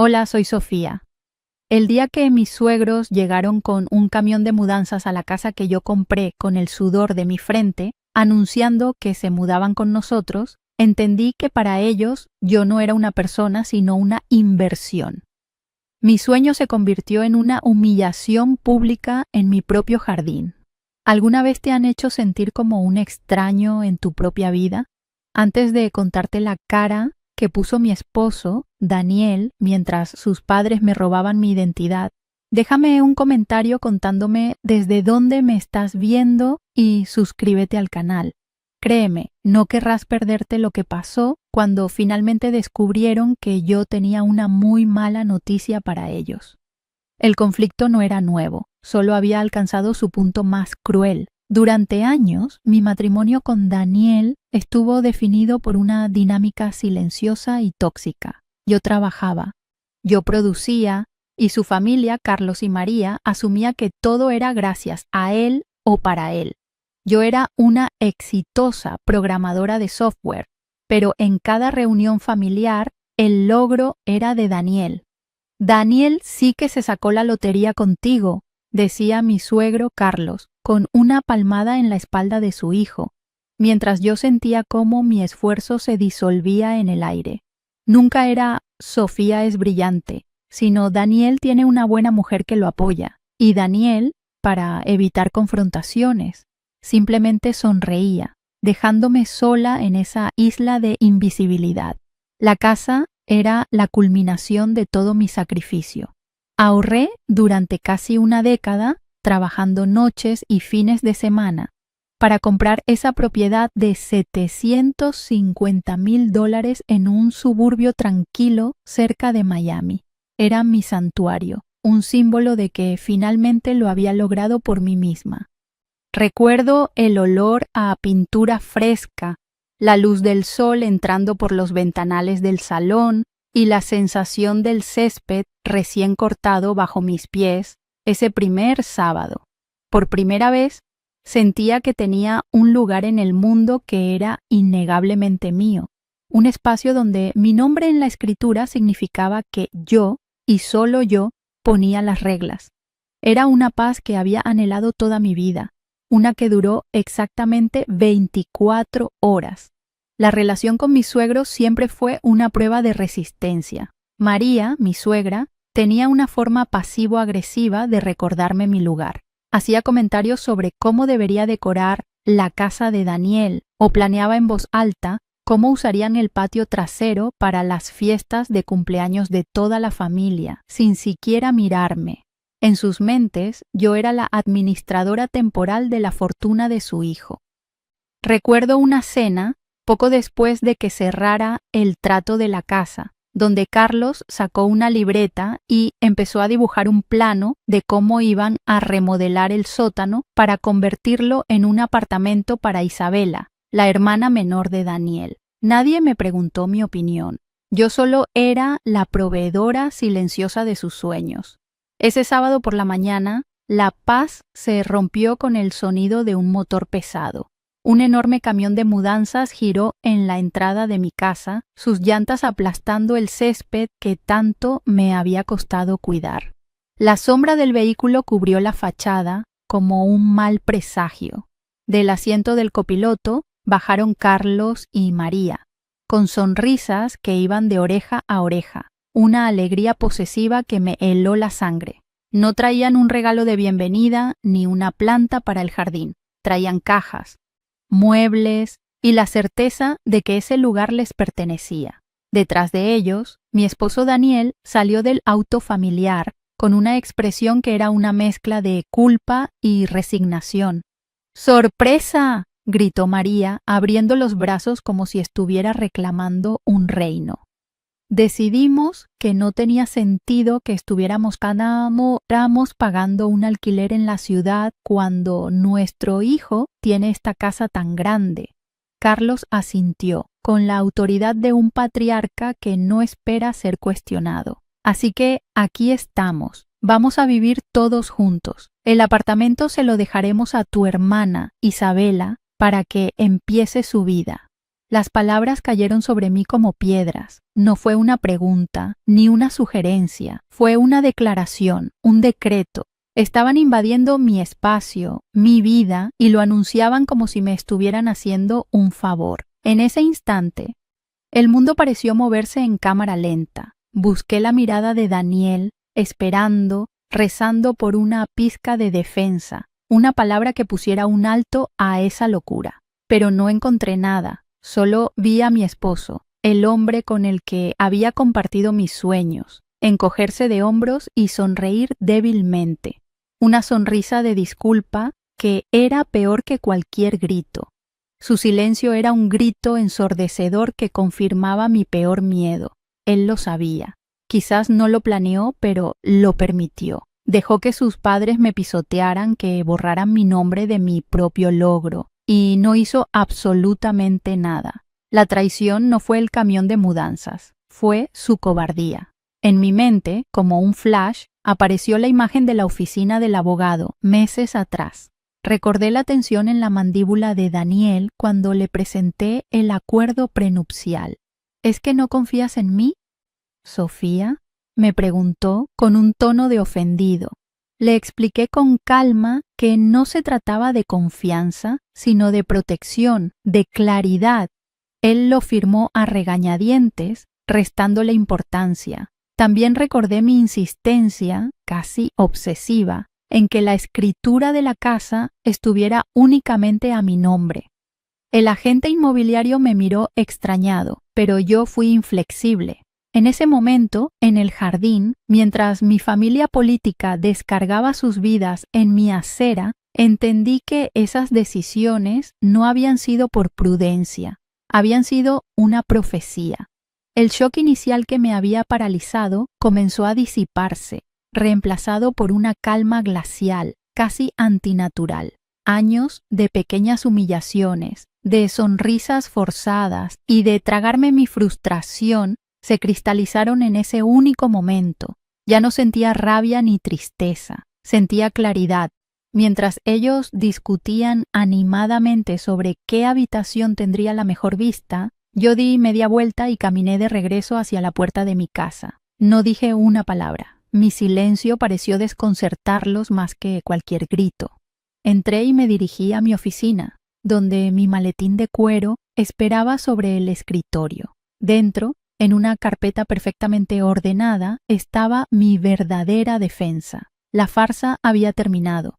Hola, soy Sofía. El día que mis suegros llegaron con un camión de mudanzas a la casa que yo compré con el sudor de mi frente, anunciando que se mudaban con nosotros, entendí que para ellos yo no era una persona sino una inversión. Mi sueño se convirtió en una humillación pública en mi propio jardín. ¿Alguna vez te han hecho sentir como un extraño en tu propia vida? Antes de contarte la cara que puso mi esposo, Daniel, mientras sus padres me robaban mi identidad, déjame un comentario contándome desde dónde me estás viendo y suscríbete al canal. Créeme, no querrás perderte lo que pasó cuando finalmente descubrieron que yo tenía una muy mala noticia para ellos. El conflicto no era nuevo, solo había alcanzado su punto más cruel. Durante años, mi matrimonio con Daniel estuvo definido por una dinámica silenciosa y tóxica. Yo trabajaba, yo producía, y su familia, Carlos y María, asumía que todo era gracias a él o para él. Yo era una exitosa programadora de software, pero en cada reunión familiar el logro era de Daniel. Daniel sí que se sacó la lotería contigo, decía mi suegro Carlos, con una palmada en la espalda de su hijo, mientras yo sentía cómo mi esfuerzo se disolvía en el aire. Nunca era Sofía es brillante, sino Daniel tiene una buena mujer que lo apoya, y Daniel, para evitar confrontaciones, simplemente sonreía, dejándome sola en esa isla de invisibilidad. La casa era la culminación de todo mi sacrificio. Ahorré durante casi una década, trabajando noches y fines de semana, para comprar esa propiedad de $750,000 en un suburbio tranquilo cerca de Miami. Era mi santuario, un símbolo de que finalmente lo había logrado por mí misma. Recuerdo el olor a pintura fresca, la luz del sol entrando por los ventanales del salón y la sensación del césped recién cortado bajo mis pies ese primer sábado. Por primera vez sentía que tenía un lugar en el mundo que era innegablemente mío, un espacio donde mi nombre en la escritura significaba que yo, y solo yo, ponía las reglas. Era una paz que había anhelado toda mi vida, una que duró exactamente 24 horas. La relación con mis suegros siempre fue una prueba de resistencia. María, mi suegra, tenía una forma pasivo-agresiva de recordarme mi lugar. Hacía comentarios sobre cómo debería decorar la casa de Daniel o planeaba en voz alta cómo usarían el patio trasero para las fiestas de cumpleaños de toda la familia, sin siquiera mirarme. En sus mentes, yo era la administradora temporal de la fortuna de su hijo. Recuerdo una cena poco después de que cerrara el trato de la casa, donde Carlos sacó una libreta y empezó a dibujar un plano de cómo iban a remodelar el sótano para convertirlo en un apartamento para Isabela, la hermana menor de Daniel. Nadie me preguntó mi opinión. Yo solo era la proveedora silenciosa de sus sueños. Ese sábado por la mañana, la paz se rompió con el sonido de un motor pesado. Un enorme camión de mudanzas giró en la entrada de mi casa, sus llantas aplastando el césped que tanto me había costado cuidar. La sombra del vehículo cubrió la fachada como un mal presagio. Del asiento del copiloto bajaron Carlos y María, con sonrisas que iban de oreja a oreja, una alegría posesiva que me heló la sangre. No traían un regalo de bienvenida ni una planta para el jardín, traían cajas, muebles y la certeza de que ese lugar les pertenecía. Detrás de ellos, mi esposo Daniel salió del auto familiar con una expresión que era una mezcla de culpa y resignación. ¡Sorpresa!, gritó María, abriendo los brazos como si estuviera reclamando un reino. Decidimos que no tenía sentido que estuviéramos pagando un alquiler en la ciudad cuando nuestro hijo tiene esta casa tan grande. Carlos asintió, con la autoridad de un patriarca que no espera ser cuestionado. Así que aquí estamos. Vamos a vivir todos juntos. El apartamento se lo dejaremos a tu hermana, Isabela, para que empiece su vida. Las palabras cayeron sobre mí como piedras. No fue una pregunta, ni una sugerencia, fue una declaración, un decreto. Estaban invadiendo mi espacio, mi vida, y lo anunciaban como si me estuvieran haciendo un favor. En ese instante, el mundo pareció moverse en cámara lenta. Busqué la mirada de Daniel, esperando, rezando por una pizca de defensa, una palabra que pusiera un alto a esa locura. Pero no encontré nada, solo vi a mi esposo, el hombre con el que había compartido mis sueños, encogerse de hombros y sonreír débilmente. Una sonrisa de disculpa que era peor que cualquier grito. Su silencio era un grito ensordecedor que confirmaba mi peor miedo. Él lo sabía. Quizás no lo planeó, pero lo permitió. Dejó que sus padres me pisotearan, que borraran mi nombre de mi propio logro, y no hizo absolutamente nada. La traición no fue el camión de mudanzas, fue su cobardía. En mi mente, como un flash, apareció la imagen de la oficina del abogado, meses atrás. Recordé la tensión en la mandíbula de Daniel cuando le presenté el acuerdo prenupcial. ¿Es que no confías en mí, Sofía?, me preguntó con un tono de ofendido. Le expliqué con calma que no se trataba de confianza, sino de protección, de claridad. Él lo firmó a regañadientes, restándole importancia. También recordé mi insistencia, casi obsesiva, en que la escritura de la casa estuviera únicamente a mi nombre. El agente inmobiliario me miró extrañado, pero yo fui inflexible. En ese momento, en el jardín, mientras mi familia política descargaba sus vidas en mi acera, entendí que esas decisiones no habían sido por prudencia, habían sido una profecía. El shock inicial que me había paralizado comenzó a disiparse, reemplazado por una calma glacial, casi antinatural. Años de pequeñas humillaciones, de sonrisas forzadas y de tragarme mi frustración se cristalizaron en ese único momento. Ya no sentía rabia ni tristeza, sentía claridad. Mientras ellos discutían animadamente sobre qué habitación tendría la mejor vista, yo di media vuelta y caminé de regreso hacia la puerta de mi casa. No dije una palabra. Mi silencio pareció desconcertarlos más que cualquier grito. Entré y me dirigí a mi oficina, donde mi maletín de cuero esperaba sobre el escritorio. Dentro, en una carpeta perfectamente ordenada, estaba mi verdadera defensa. La farsa había terminado.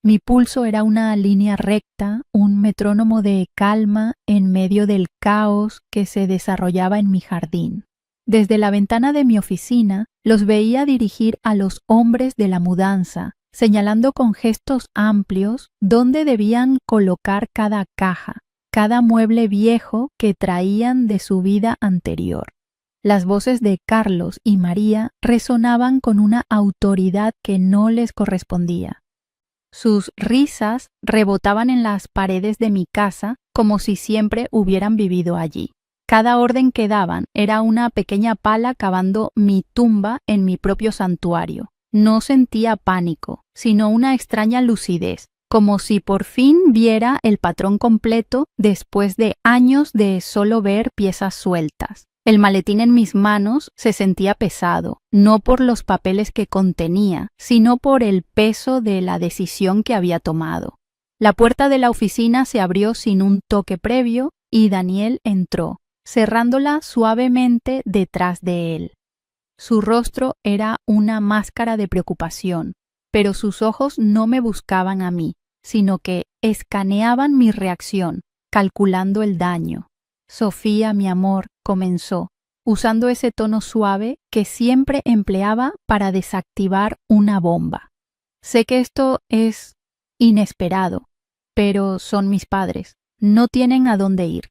Mi pulso era una línea recta, un metrónomo de calma en medio del caos que se desarrollaba en mi jardín. Desde la ventana de mi oficina los veía dirigir a los hombres de la mudanza, señalando con gestos amplios dónde debían colocar cada caja, cada mueble viejo que traían de su vida anterior. Las voces de Carlos y María resonaban con una autoridad que no les correspondía. Sus risas rebotaban en las paredes de mi casa como si siempre hubieran vivido allí. Cada orden que daban era una pequeña pala cavando mi tumba en mi propio santuario. No sentía pánico, sino una extraña lucidez, como si por fin viera el patrón completo después de años de solo ver piezas sueltas. El maletín en mis manos se sentía pesado, no por los papeles que contenía, sino por el peso de la decisión que había tomado. La puerta de la oficina se abrió sin un toque previo y Daniel entró, cerrándola suavemente detrás de él. Su rostro era una máscara de preocupación, pero sus ojos no me buscaban a mí, sino que escaneaban mi reacción, calculando el daño. Sofía, mi amor, comenzó, usando ese tono suave que siempre empleaba para desactivar una bomba. Sé que esto es inesperado, pero son mis padres. No tienen a dónde ir.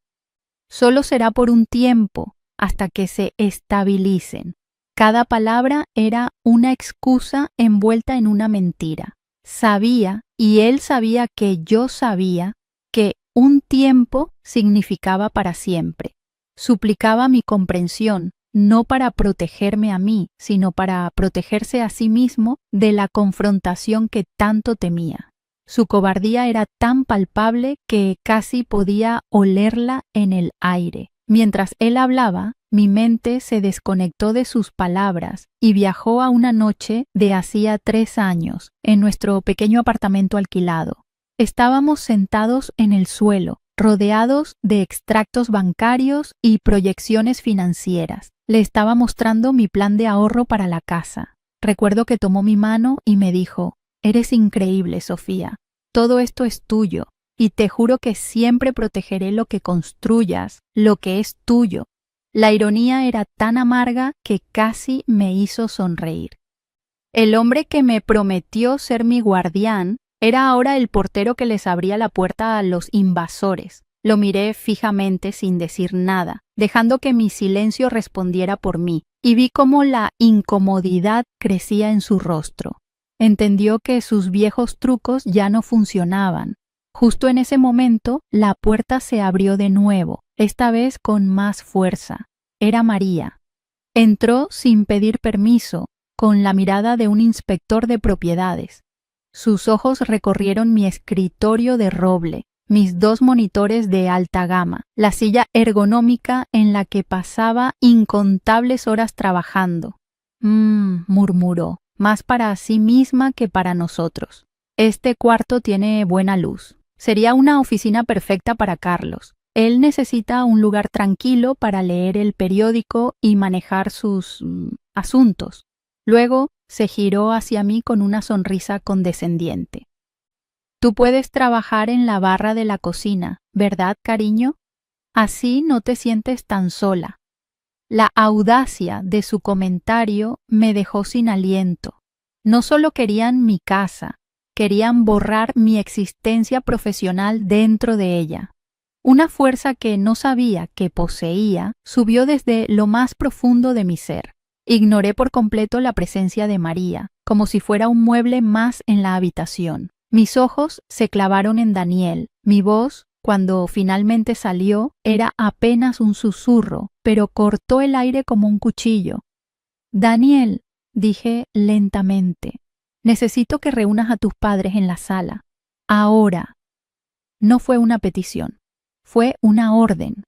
Solo será por un tiempo, hasta que se estabilicen. Cada palabra era una excusa envuelta en una mentira. Sabía, y él sabía que yo sabía, que un tiempo significaba para siempre. Suplicaba mi comprensión, no para protegerme a mí, sino para protegerse a sí mismo de la confrontación que tanto temía. Su cobardía era tan palpable que casi podía olerla en el aire. Mientras él hablaba, mi mente se desconectó de sus palabras y viajó a una noche de hacía 3 años, en nuestro pequeño apartamento alquilado. Estábamos sentados en el suelo, rodeados de extractos bancarios y proyecciones financieras. Le estaba mostrando mi plan de ahorro para la casa. Recuerdo que tomó mi mano y me dijo: «Eres increíble, Sofía. Todo esto es tuyo, y te juro que siempre protegeré lo que construyas, lo que es tuyo». La ironía era tan amarga que casi me hizo sonreír. El hombre que me prometió ser mi guardián era ahora el portero que les abría la puerta a los invasores. Lo miré fijamente sin decir nada, dejando que mi silencio respondiera por mí, y vi cómo la incomodidad crecía en su rostro. Entendió que sus viejos trucos ya no funcionaban. Justo en ese momento, la puerta se abrió de nuevo, esta vez con más fuerza. Era María. Entró sin pedir permiso, con la mirada de un inspector de propiedades. Sus ojos recorrieron mi escritorio de roble, mis 2 monitores de alta gama, la silla ergonómica en la que pasaba incontables horas trabajando. Murmuró, más para sí misma que para nosotros. Este cuarto tiene buena luz. Sería una oficina perfecta para Carlos. Él necesita un lugar tranquilo para leer el periódico y manejar sus asuntos. Luego se giró hacia mí con una sonrisa condescendiente. «Tú puedes trabajar en la barra de la cocina, ¿verdad, cariño? Así no te sientes tan sola». La audacia de su comentario me dejó sin aliento. No solo querían mi casa, querían borrar mi existencia profesional dentro de ella. Una fuerza que no sabía que poseía subió desde lo más profundo de mi ser. Ignoré por completo la presencia de María, como si fuera un mueble más en la habitación. Mis ojos se clavaron en Daniel. Mi voz, cuando finalmente salió, era apenas un susurro, pero cortó el aire como un cuchillo. «Daniel», dije lentamente, «necesito que reúnas a tus padres en la sala. Ahora». No fue una petición, fue una orden.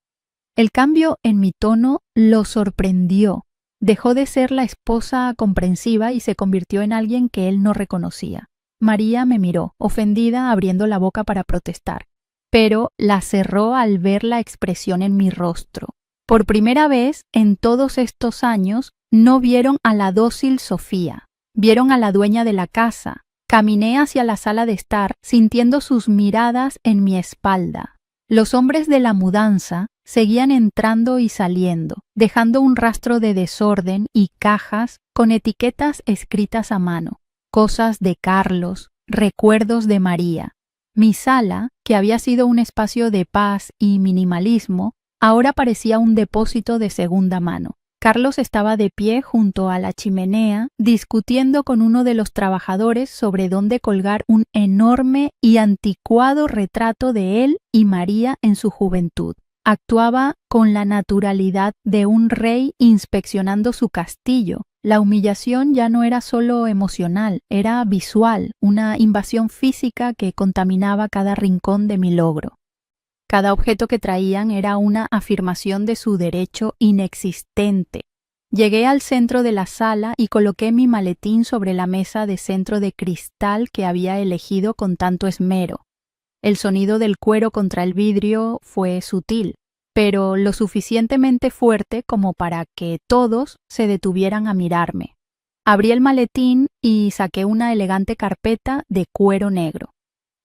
El cambio en mi tono lo sorprendió. Dejó de ser la esposa comprensiva y se convirtió en alguien que él no reconocía. María me miró, ofendida, abriendo la boca para protestar, pero la cerró al ver la expresión en mi rostro. Por primera vez en todos estos años no vieron a la dócil Sofía, vieron a la dueña de la casa. Caminé hacia la sala de estar, sintiendo sus miradas en mi espalda. Los hombres de la mudanza seguían entrando y saliendo, dejando un rastro de desorden y cajas con etiquetas escritas a mano. Cosas de Carlos, recuerdos de María. Mi sala, que había sido un espacio de paz y minimalismo, ahora parecía un depósito de segunda mano. Carlos estaba de pie junto a la chimenea, discutiendo con uno de los trabajadores sobre dónde colgar un enorme y anticuado retrato de él y María en su juventud. Actuaba con la naturalidad de un rey inspeccionando su castillo. La humillación ya no era solo emocional, era visual, una invasión física que contaminaba cada rincón de mi logro. Cada objeto que traían era una afirmación de su derecho inexistente. Llegué al centro de la sala y coloqué mi maletín sobre la mesa de centro de cristal que había elegido con tanto esmero. El sonido del cuero contra el vidrio fue sutil, pero lo suficientemente fuerte como para que todos se detuvieran a mirarme. Abrí el maletín y saqué una elegante carpeta de cuero negro.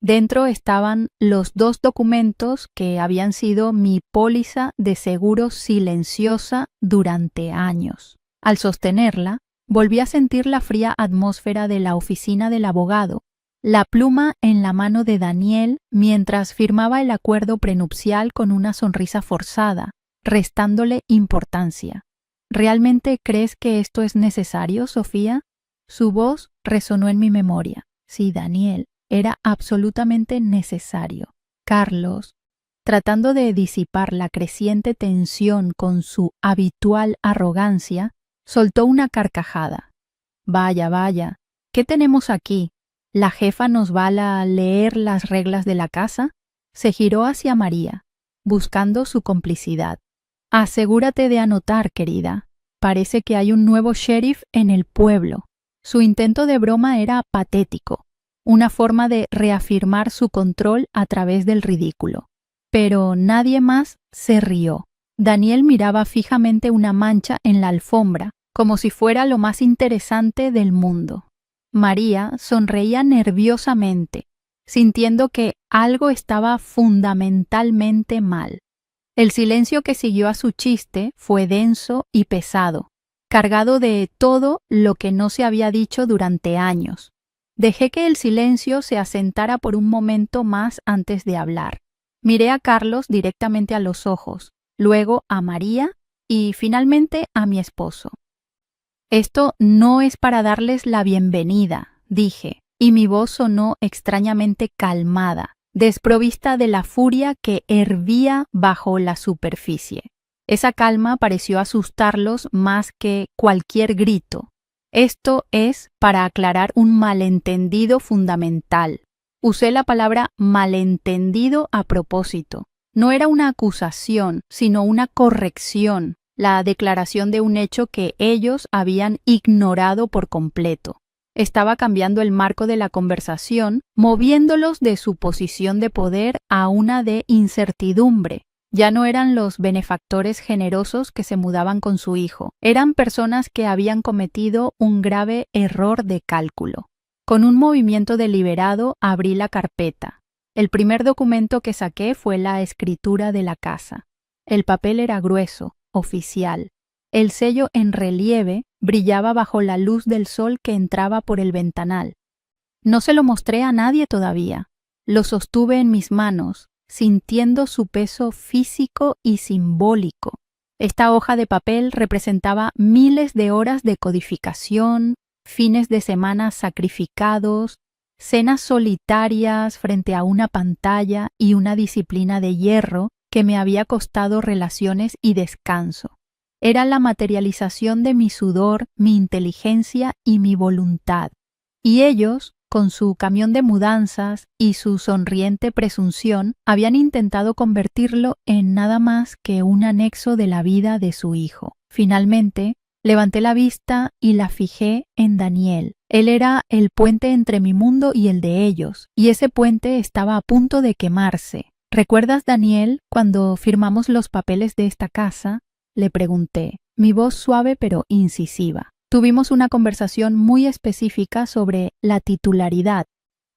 Dentro estaban los 2 documentos que habían sido mi póliza de seguro silenciosa durante años. Al sostenerla, volví a sentir la fría atmósfera de la oficina del abogado, la pluma en la mano de Daniel mientras firmaba el acuerdo prenupcial con una sonrisa forzada, restándole importancia. ¿Realmente crees que esto es necesario, Sofía? Su voz resonó en mi memoria. Sí, Daniel. Era absolutamente necesario. Carlos, tratando de disipar la creciente tensión con su habitual arrogancia, soltó una carcajada. Vaya, ¿qué tenemos aquí? ¿La jefa nos va a leer las reglas de la casa? Se giró hacia María, buscando su complicidad. Asegúrate de anotar, querida. Parece que hay un nuevo sheriff en el pueblo. Su intento de broma era patético, una forma de reafirmar su control a través del ridículo. Pero nadie más se rió. Daniel miraba fijamente una mancha en la alfombra, como si fuera lo más interesante del mundo. María sonreía nerviosamente, sintiendo que algo estaba fundamentalmente mal. El silencio que siguió a su chiste fue denso y pesado, cargado de todo lo que no se había dicho durante años. Dejé que el silencio se asentara por un momento más antes de hablar. Miré a Carlos directamente a los ojos, luego a María y finalmente a mi esposo. Esto no es para darles la bienvenida, dije, y mi voz sonó extrañamente calmada, desprovista de la furia que hervía bajo la superficie. Esa calma pareció asustarlos más que cualquier grito. Esto es para aclarar un malentendido fundamental. Usé la palabra malentendido a propósito. No era una acusación, sino una corrección, la declaración de un hecho que ellos habían ignorado por completo. Estaba cambiando el marco de la conversación, moviéndolos de su posición de poder a una de incertidumbre. Ya no eran los benefactores generosos que se mudaban con su hijo, eran personas que habían cometido un grave error de cálculo. Con un movimiento deliberado abrí la carpeta. El primer documento que saqué fue la escritura de la casa. El papel era grueso, oficial. El sello en relieve brillaba bajo la luz del sol que entraba por el ventanal. No se lo mostré a nadie todavía. Lo sostuve en mis manos, sintiendo su peso físico y simbólico. Esta hoja de papel representaba miles de horas de codificación, fines de semana sacrificados, cenas solitarias frente a una pantalla y una disciplina de hierro que me había costado relaciones y descanso. Era la materialización de mi sudor, mi inteligencia y mi voluntad. Y ellos, con su camión de mudanzas y su sonriente presunción, habían intentado convertirlo en nada más que un anexo de la vida de su hijo. Finalmente, levanté la vista y la fijé en Daniel. Él era el puente entre mi mundo y el de ellos, y ese puente estaba a punto de quemarse. ¿Recuerdas, Daniel, cuando firmamos los papeles de esta casa? Le pregunté, mi voz suave pero incisiva. Tuvimos una conversación muy específica sobre la titularidad,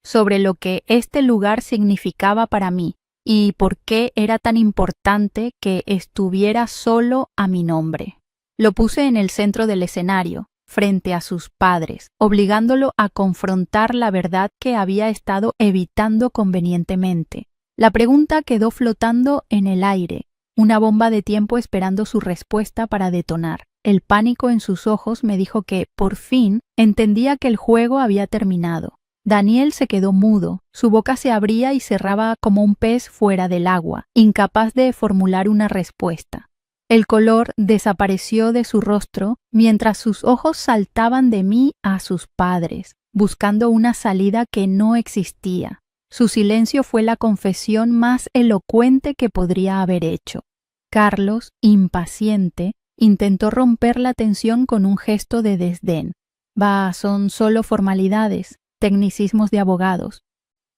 sobre lo que este lugar significaba para mí y por qué era tan importante que estuviera solo a mi nombre. Lo puse en el centro del escenario, frente a sus padres, obligándolo a confrontar la verdad que había estado evitando convenientemente. La pregunta quedó flotando en el aire, una bomba de tiempo esperando su respuesta para detonar. El pánico en sus ojos me dijo que, por fin, entendía que el juego había terminado. Daniel se quedó mudo, su boca se abría y cerraba como un pez fuera del agua, incapaz de formular una respuesta. El color desapareció de su rostro mientras sus ojos saltaban de mí a sus padres, buscando una salida que no existía. Su silencio fue la confesión más elocuente que podría haber hecho. Carlos, impaciente, intentó romper la tensión con un gesto de desdén. «Va, son solo formalidades, tecnicismos de abogados.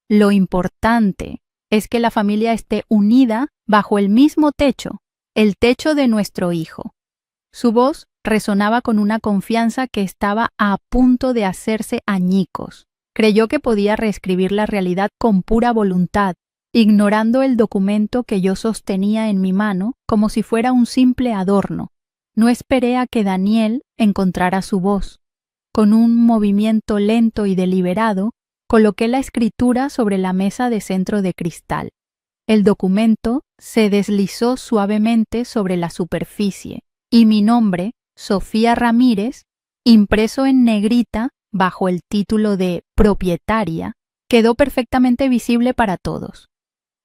Lo importante es que la familia esté unida bajo el mismo techo, el techo de nuestro hijo». Su voz resonaba con una confianza que estaba a punto de hacerse añicos. Creyó que podía reescribir la realidad con pura voluntad, ignorando el documento que yo sostenía en mi mano como si fuera un simple adorno. No esperé a que Daniel encontrara su voz. Con un movimiento lento y deliberado, coloqué la escritura sobre la mesa de centro de cristal. El documento se deslizó suavemente sobre la superficie y mi nombre, Sofía Ramírez, impreso en negrita bajo el título de propietaria, quedó perfectamente visible para todos.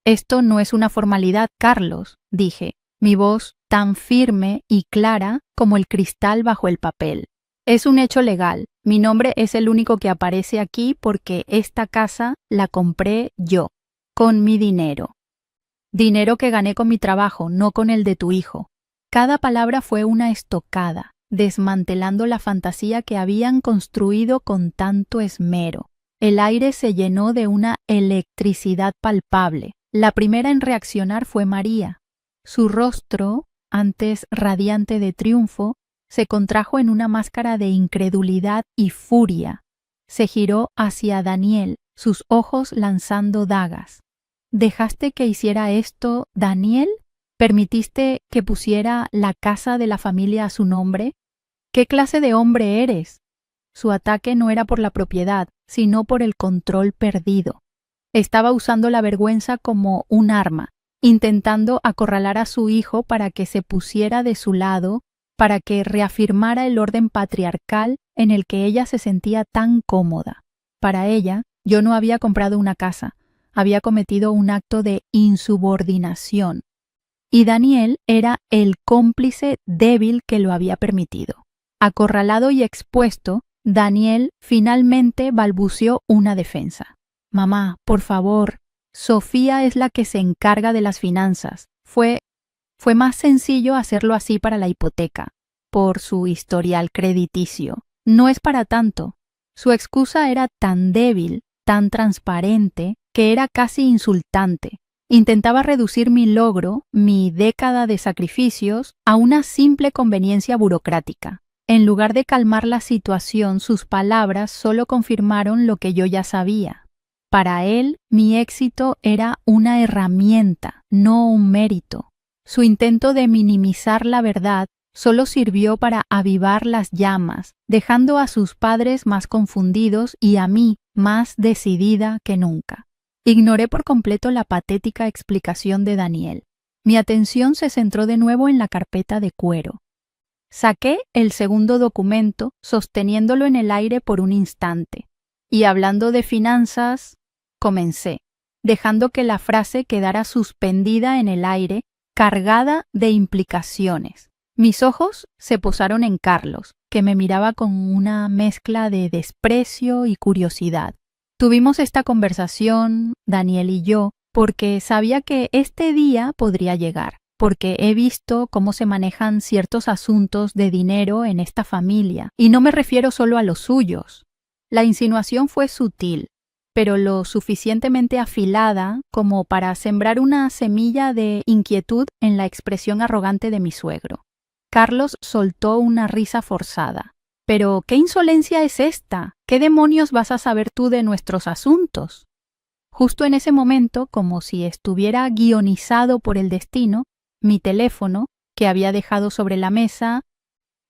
«Esto no es una formalidad, Carlos», dije, mi voz tan firme y clara como el cristal bajo el papel. «Es un hecho legal. Mi nombre es el único que aparece aquí porque esta casa la compré yo, con mi dinero. Dinero que gané con mi trabajo, no con el de tu hijo. Cada palabra fue una estocada, desmantelando la fantasía que habían construido con tanto esmero. El aire se llenó de una electricidad palpable. La primera en reaccionar fue María. Su rostro, antes radiante de triunfo, se contrajo en una máscara de incredulidad y furia. Se giró hacia Daniel, sus ojos lanzando dagas. ¿Dejaste que hiciera esto, Daniel? ¿Permitiste que pusiera la casa de la familia a su nombre? ¿Qué clase de hombre eres? Su ataque no era por la propiedad, sino por el control perdido. Estaba usando la vergüenza como un arma, intentando acorralar a su hijo para que se pusiera de su lado, para que reafirmara el orden patriarcal en el que ella se sentía tan cómoda. Para ella, yo no había comprado una casa, había cometido un acto de insubordinación. Y Daniel era el cómplice débil que lo había permitido. Acorralado y expuesto, Daniel finalmente balbuceó una defensa. Mamá, por favor, Sofía es la que se encarga de las finanzas. Fue más sencillo hacerlo así para la hipoteca, por su historial crediticio. No es para tanto. Su excusa era tan débil, tan transparente, que era casi insultante. Intentaba reducir mi logro, mi década de sacrificios, a una simple conveniencia burocrática. En lugar de calmar la situación, sus palabras solo confirmaron lo que yo ya sabía. Para él, mi éxito era una herramienta, no un mérito. Su intento de minimizar la verdad solo sirvió para avivar las llamas, dejando a sus padres más confundidos y a mí más decidida que nunca. Ignoré por completo la patética explicación de Daniel. Mi atención se centró de nuevo en la carpeta de cuero. Saqué el segundo documento, sosteniéndolo en el aire por un instante, y hablando de finanzas, comencé, dejando que la frase quedara suspendida en el aire, cargada de implicaciones. Mis ojos se posaron en Carlos, que me miraba con una mezcla de desprecio y curiosidad. Tuvimos esta conversación, Daniel y yo, porque sabía que este día podría llegar, porque he visto cómo se manejan ciertos asuntos de dinero en esta familia, y no me refiero solo a los suyos. La insinuación fue sutil, pero lo suficientemente afilada como para sembrar una semilla de inquietud en la expresión arrogante de mi suegro. Carlos soltó una risa forzada. «¿Pero qué insolencia es esta? ¿Qué demonios vas a saber tú de nuestros asuntos?» Justo en ese momento, como si estuviera guionizado por el destino, mi teléfono, que había dejado sobre la mesa,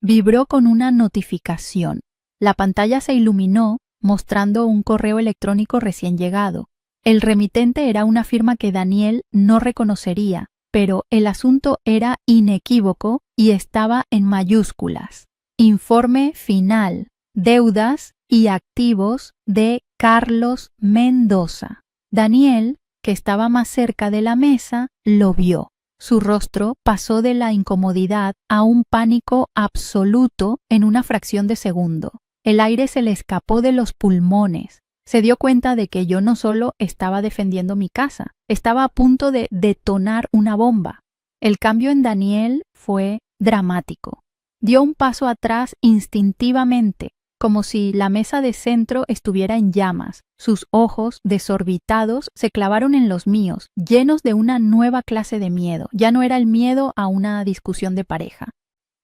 vibró con una notificación. La pantalla se iluminó, mostrando un correo electrónico recién llegado. El remitente era una firma que Daniel no reconocería, pero el asunto era inequívoco y estaba en mayúsculas. Informe final, deudas y activos de Carlos Mendoza. Daniel, que estaba más cerca de la mesa, lo vio. Su rostro pasó de la incomodidad a un pánico absoluto en una fracción de segundo. El aire se le escapó de los pulmones. Se dio cuenta de que yo no solo estaba defendiendo mi casa, estaba a punto de detonar una bomba. El cambio en Daniel fue dramático. Dio un paso atrás instintivamente, como si la mesa de centro estuviera en llamas. Sus ojos, desorbitados, se clavaron en los míos, llenos de una nueva clase de miedo. Ya no era el miedo a una discusión de pareja.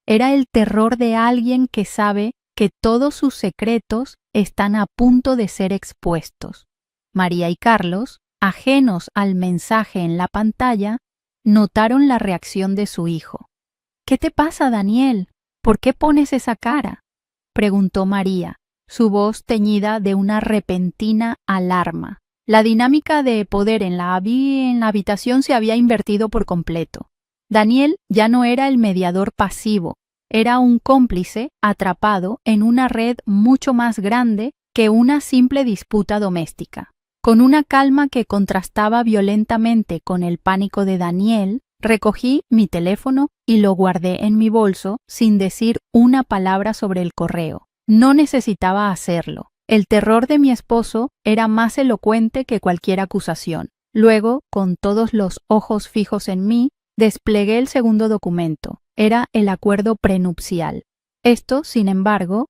Era el terror de alguien que sabe que todos sus secretos están a punto de ser expuestos. María y Carlos, ajenos al mensaje en la pantalla, notaron la reacción de su hijo. «¿Qué te pasa, Daniel? ¿Por qué pones esa cara?», preguntó María, su voz teñida de una repentina alarma. La dinámica de poder en la habitación se había invertido por completo. Daniel ya no era el mediador pasivo, era un cómplice atrapado en una red mucho más grande que una simple disputa doméstica. Con una calma que contrastaba violentamente con el pánico de Daniel, recogí mi teléfono y lo guardé en mi bolso sin decir una palabra sobre el correo. No necesitaba hacerlo. El terror de mi esposo era más elocuente que cualquier acusación. Luego, con todos los ojos fijos en mí, desplegué el segundo documento. Era el acuerdo prenupcial. Esto, sin embargo,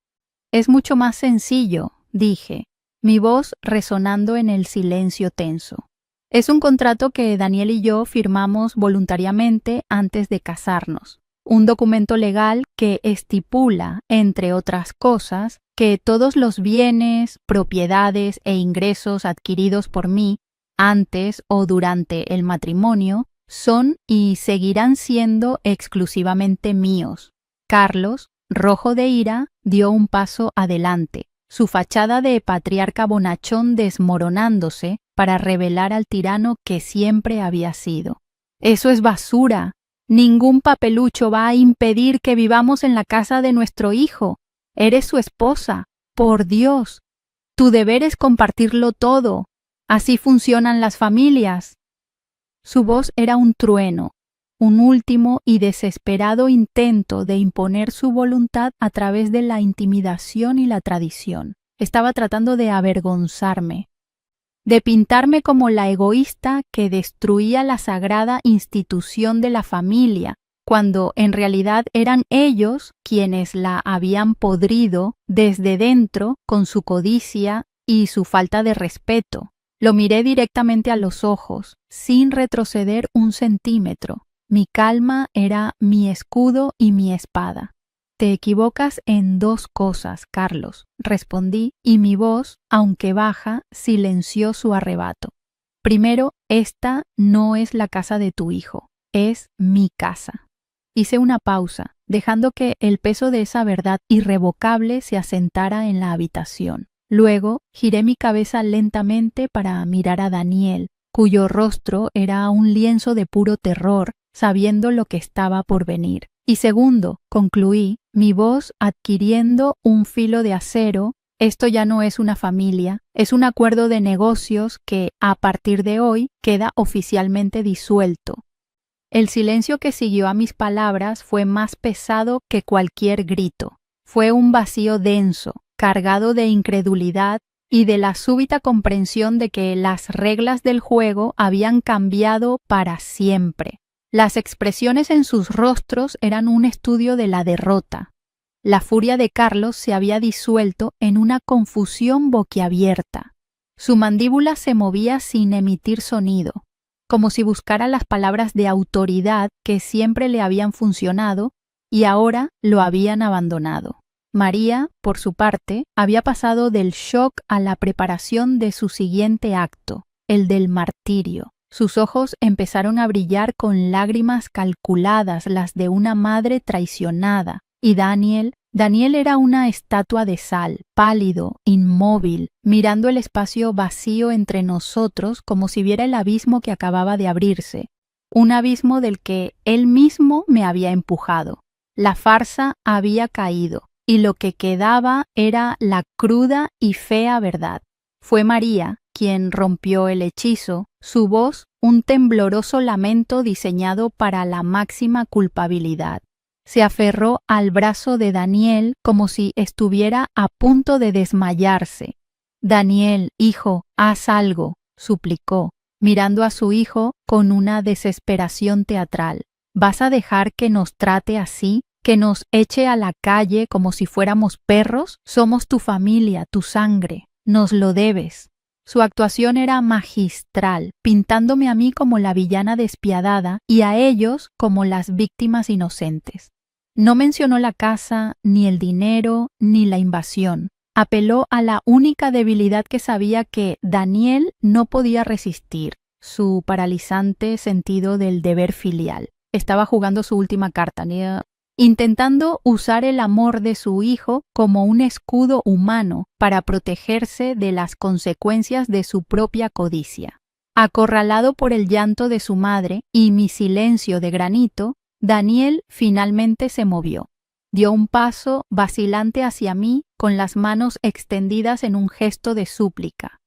es mucho más sencillo, dije, mi voz resonando en el silencio tenso. Es un contrato que Daniel y yo firmamos voluntariamente antes de casarnos. Un documento legal que estipula, entre otras cosas, que todos los bienes, propiedades e ingresos adquiridos por mí antes o durante el matrimonio son y seguirán siendo exclusivamente míos. Carlos, rojo de ira, dio un paso adelante, su fachada de patriarca bonachón desmoronándose para revelar al tirano que siempre había sido. Eso es basura. Ningún papelucho va a impedir que vivamos en la casa de nuestro hijo. Eres su esposa. Por Dios. Tu deber es compartirlo todo. Así funcionan las familias. Su voz era un trueno, un último y desesperado intento de imponer su voluntad a través de la intimidación y la tradición. Estaba tratando de avergonzarme, de pintarme como la egoísta que destruía la sagrada institución de la familia, cuando en realidad eran ellos quienes la habían podrido desde dentro con su codicia y su falta de respeto. Lo miré directamente a los ojos, sin retroceder un centímetro. Mi calma era mi escudo y mi espada. Te equivocas en dos cosas, Carlos, respondí, y mi voz, aunque baja, silenció su arrebato. Primero, esta no es la casa de tu hijo, es mi casa. Hice una pausa, dejando que el peso de esa verdad irrevocable se asentara en la habitación. Luego, giré mi cabeza lentamente para mirar a Daniel, cuyo rostro era un lienzo de puro terror, sabiendo lo que estaba por venir. Y segundo, concluí, mi voz adquiriendo un filo de acero, esto ya no es una familia, es un acuerdo de negocios que, a partir de hoy, queda oficialmente disuelto. El silencio que siguió a mis palabras fue más pesado que cualquier grito. Fue un vacío denso, cargado de incredulidad y de la súbita comprensión de que las reglas del juego habían cambiado para siempre. Las expresiones en sus rostros eran un estudio de la derrota. La furia de Carlos se había disuelto en una confusión boquiabierta. Su mandíbula se movía sin emitir sonido, como si buscara las palabras de autoridad que siempre le habían funcionado y ahora lo habían abandonado. María, por su parte, había pasado del shock a la preparación de su siguiente acto, el del martirio. Sus ojos empezaron a brillar con lágrimas calculadas, las de una madre traicionada, y Daniel era una estatua de sal, pálido, inmóvil, mirando el espacio vacío entre nosotros como si viera el abismo que acababa de abrirse, un abismo del que él mismo me había empujado. La farsa había caído, y lo que quedaba era la cruda y fea verdad. Fue María quien rompió el hechizo, su voz un tembloroso lamento diseñado para la máxima culpabilidad. Se aferró al brazo de Daniel como si estuviera a punto de desmayarse. Daniel, hijo, haz algo, suplicó, mirando a su hijo con una desesperación teatral. ¿Vas a dejar que nos trate así? ¿Que nos eche a la calle como si fuéramos perros? Somos tu familia, tu sangre. Nos lo debes. Su actuación era magistral, pintándome a mí como la villana despiadada y a ellos como las víctimas inocentes. No mencionó la casa, ni el dinero, ni la invasión. Apeló a la única debilidad que sabía que Daniel no podía resistir, su paralizante sentido del deber filial. Estaba jugando su última carta, intentando usar el amor de su hijo como un escudo humano para protegerse de las consecuencias de su propia codicia. Acorralado por el llanto de su madre y mi silencio de granito, Daniel finalmente se movió. Dio un paso vacilante hacia mí con las manos extendidas en un gesto de súplica.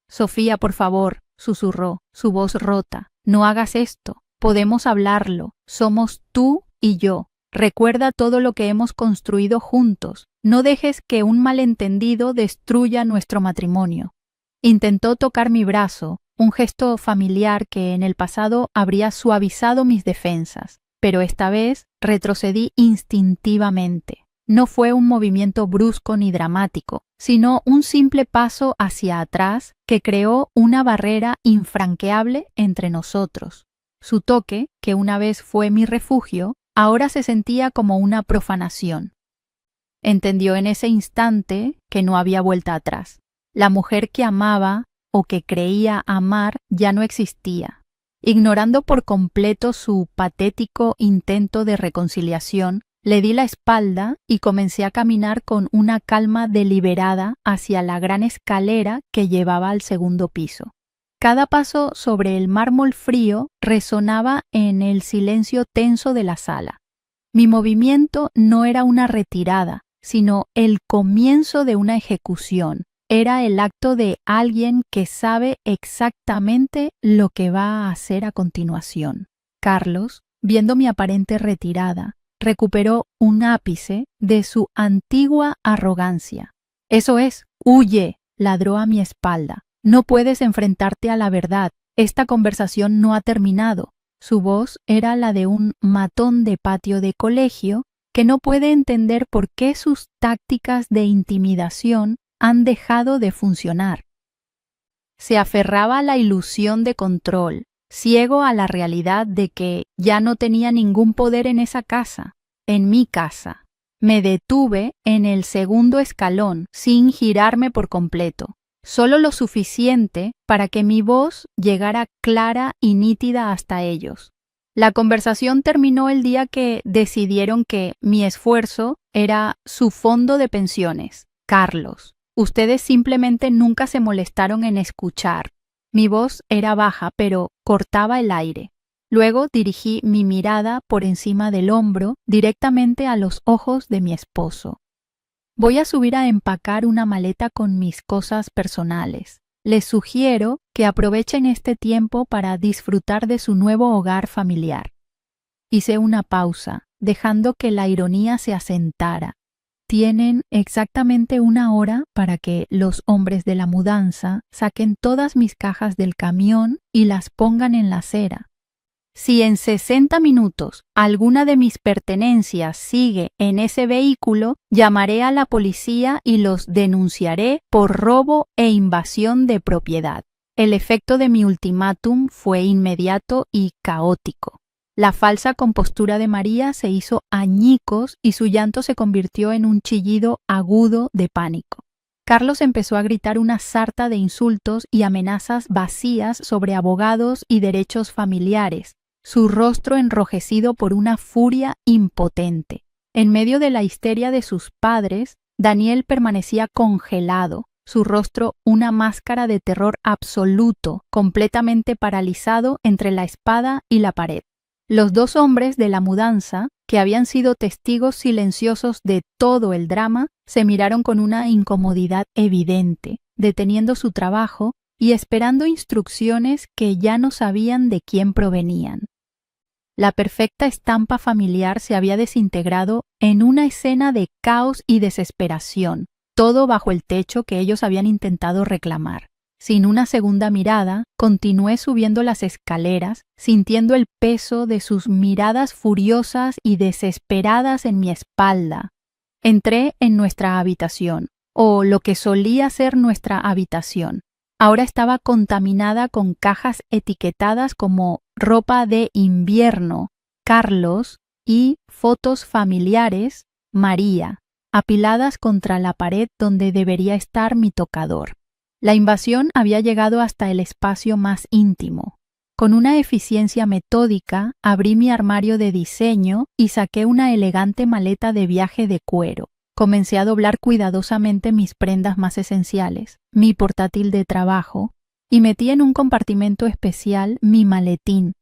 «Sofía, por favor», susurró, su voz rota, «no hagas esto. Podemos hablarlo. Somos tú y yo. Recuerda todo lo que hemos construido juntos. No dejes que un malentendido destruya nuestro matrimonio. Intentó tocar mi brazo, un gesto familiar que en el pasado habría suavizado mis defensas, pero esta vez retrocedí instintivamente. No fue un movimiento brusco ni dramático, sino un simple paso hacia atrás que creó una barrera infranqueable entre nosotros. Su toque, que una vez fue mi refugio, ahora se sentía como una profanación. Entendió en ese instante que no había vuelta atrás. La mujer que amaba o que creía amar ya no existía. Ignorando por completo su patético intento de reconciliación, le di la espalda y comencé a caminar con una calma deliberada hacia la gran escalera que llevaba al segundo piso. Cada paso sobre el mármol frío resonaba en el silencio tenso de la sala. Mi movimiento no era una retirada, sino el comienzo de una ejecución. Era el acto de alguien que sabe exactamente lo que va a hacer a continuación. Carlos, viendo mi aparente retirada, recuperó un ápice de su antigua arrogancia. «Eso es, huye», ladró a mi espalda. «No puedes enfrentarte a la verdad. Esta conversación no ha terminado». Su voz era la de un matón de patio de colegio que no puede entender por qué sus tácticas de intimidación han dejado de funcionar. Se aferraba a la ilusión de control, ciego a la realidad de que ya no tenía ningún poder en esa casa, en mi casa. Me detuve en el segundo escalón sin girarme por completo, solo lo suficiente para que mi voz llegara clara y nítida hasta ellos. La conversación terminó el día que decidieron que mi esfuerzo era su fondo de pensiones. «Carlos, ustedes simplemente nunca se molestaron en escuchar». Mi voz era baja, pero cortaba el aire. Luego dirigí mi mirada por encima del hombro directamente a los ojos de mi esposo. «Voy a subir a empacar una maleta con mis cosas personales. Les sugiero que aprovechen este tiempo para disfrutar de su nuevo hogar familiar». Hice una pausa, dejando que la ironía se asentara. «Tienen exactamente una hora para que los hombres de la mudanza saquen todas mis cajas del camión y las pongan en la acera. Si en 60 minutos alguna de mis pertenencias sigue en ese vehículo, llamaré a la policía y los denunciaré por robo e invasión de propiedad». El efecto de mi ultimátum fue inmediato y caótico. La falsa compostura de María se hizo añicos y su llanto se convirtió en un chillido agudo de pánico. Carlos empezó a gritar una sarta de insultos y amenazas vacías sobre abogados y derechos familiares, su rostro enrojecido por una furia impotente. En medio de la histeria de sus padres, Daniel permanecía congelado, su rostro una máscara de terror absoluto, completamente paralizado entre la espada y la pared. Los dos hombres de la mudanza, que habían sido testigos silenciosos de todo el drama, se miraron con una incomodidad evidente, deteniendo su trabajo y esperando instrucciones que ya no sabían de quién provenían. La perfecta estampa familiar se había desintegrado en una escena de caos y desesperación, todo bajo el techo que ellos habían intentado reclamar. Sin una segunda mirada, continué subiendo las escaleras, sintiendo el peso de sus miradas furiosas y desesperadas en mi espalda. Entré en nuestra habitación, o lo que solía ser nuestra habitación. Ahora estaba contaminada con cajas etiquetadas como ropa de invierno, Carlos, y fotos familiares, María, apiladas contra la pared donde debería estar mi tocador. La invasión había llegado hasta el espacio más íntimo. Con una eficiencia metódica, abrí mi armario de diseño y saqué una elegante maleta de viaje de cuero. Comencé a doblar cuidadosamente mis prendas más esenciales, mi portátil de trabajo, y metí en un compartimento especial mi maletín,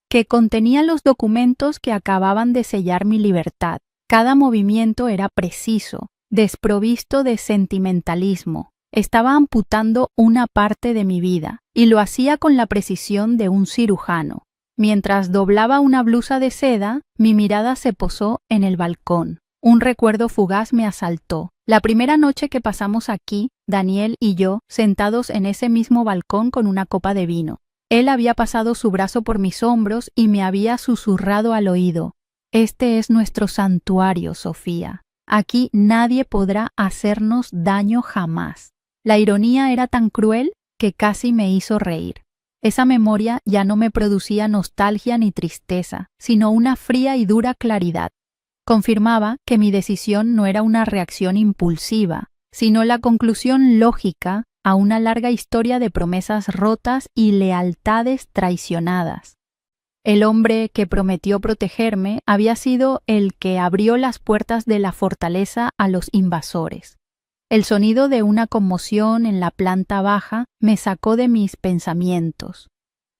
que contenía los documentos que acababan de sellar mi libertad. Cada movimiento era preciso, desprovisto de sentimentalismo. Estaba amputando una parte de mi vida, y lo hacía con la precisión de un cirujano. Mientras doblaba una blusa de seda, mi mirada se posó en el balcón. Un recuerdo fugaz me asaltó. La primera noche que pasamos aquí, Daniel y yo, sentados en ese mismo balcón con una copa de vino. Él había pasado su brazo por mis hombros y me había susurrado al oído: «Este es nuestro santuario, Sofía. Aquí nadie podrá hacernos daño jamás». La ironía era tan cruel que casi me hizo reír. Esa memoria ya no me producía nostalgia ni tristeza, sino una fría y dura claridad. Confirmaba que mi decisión no era una reacción impulsiva, sino la conclusión lógica a una larga historia de promesas rotas y lealtades traicionadas. El hombre que prometió protegerme había sido el que abrió las puertas de la fortaleza a los invasores. El sonido de una conmoción en la planta baja me sacó de mis pensamientos.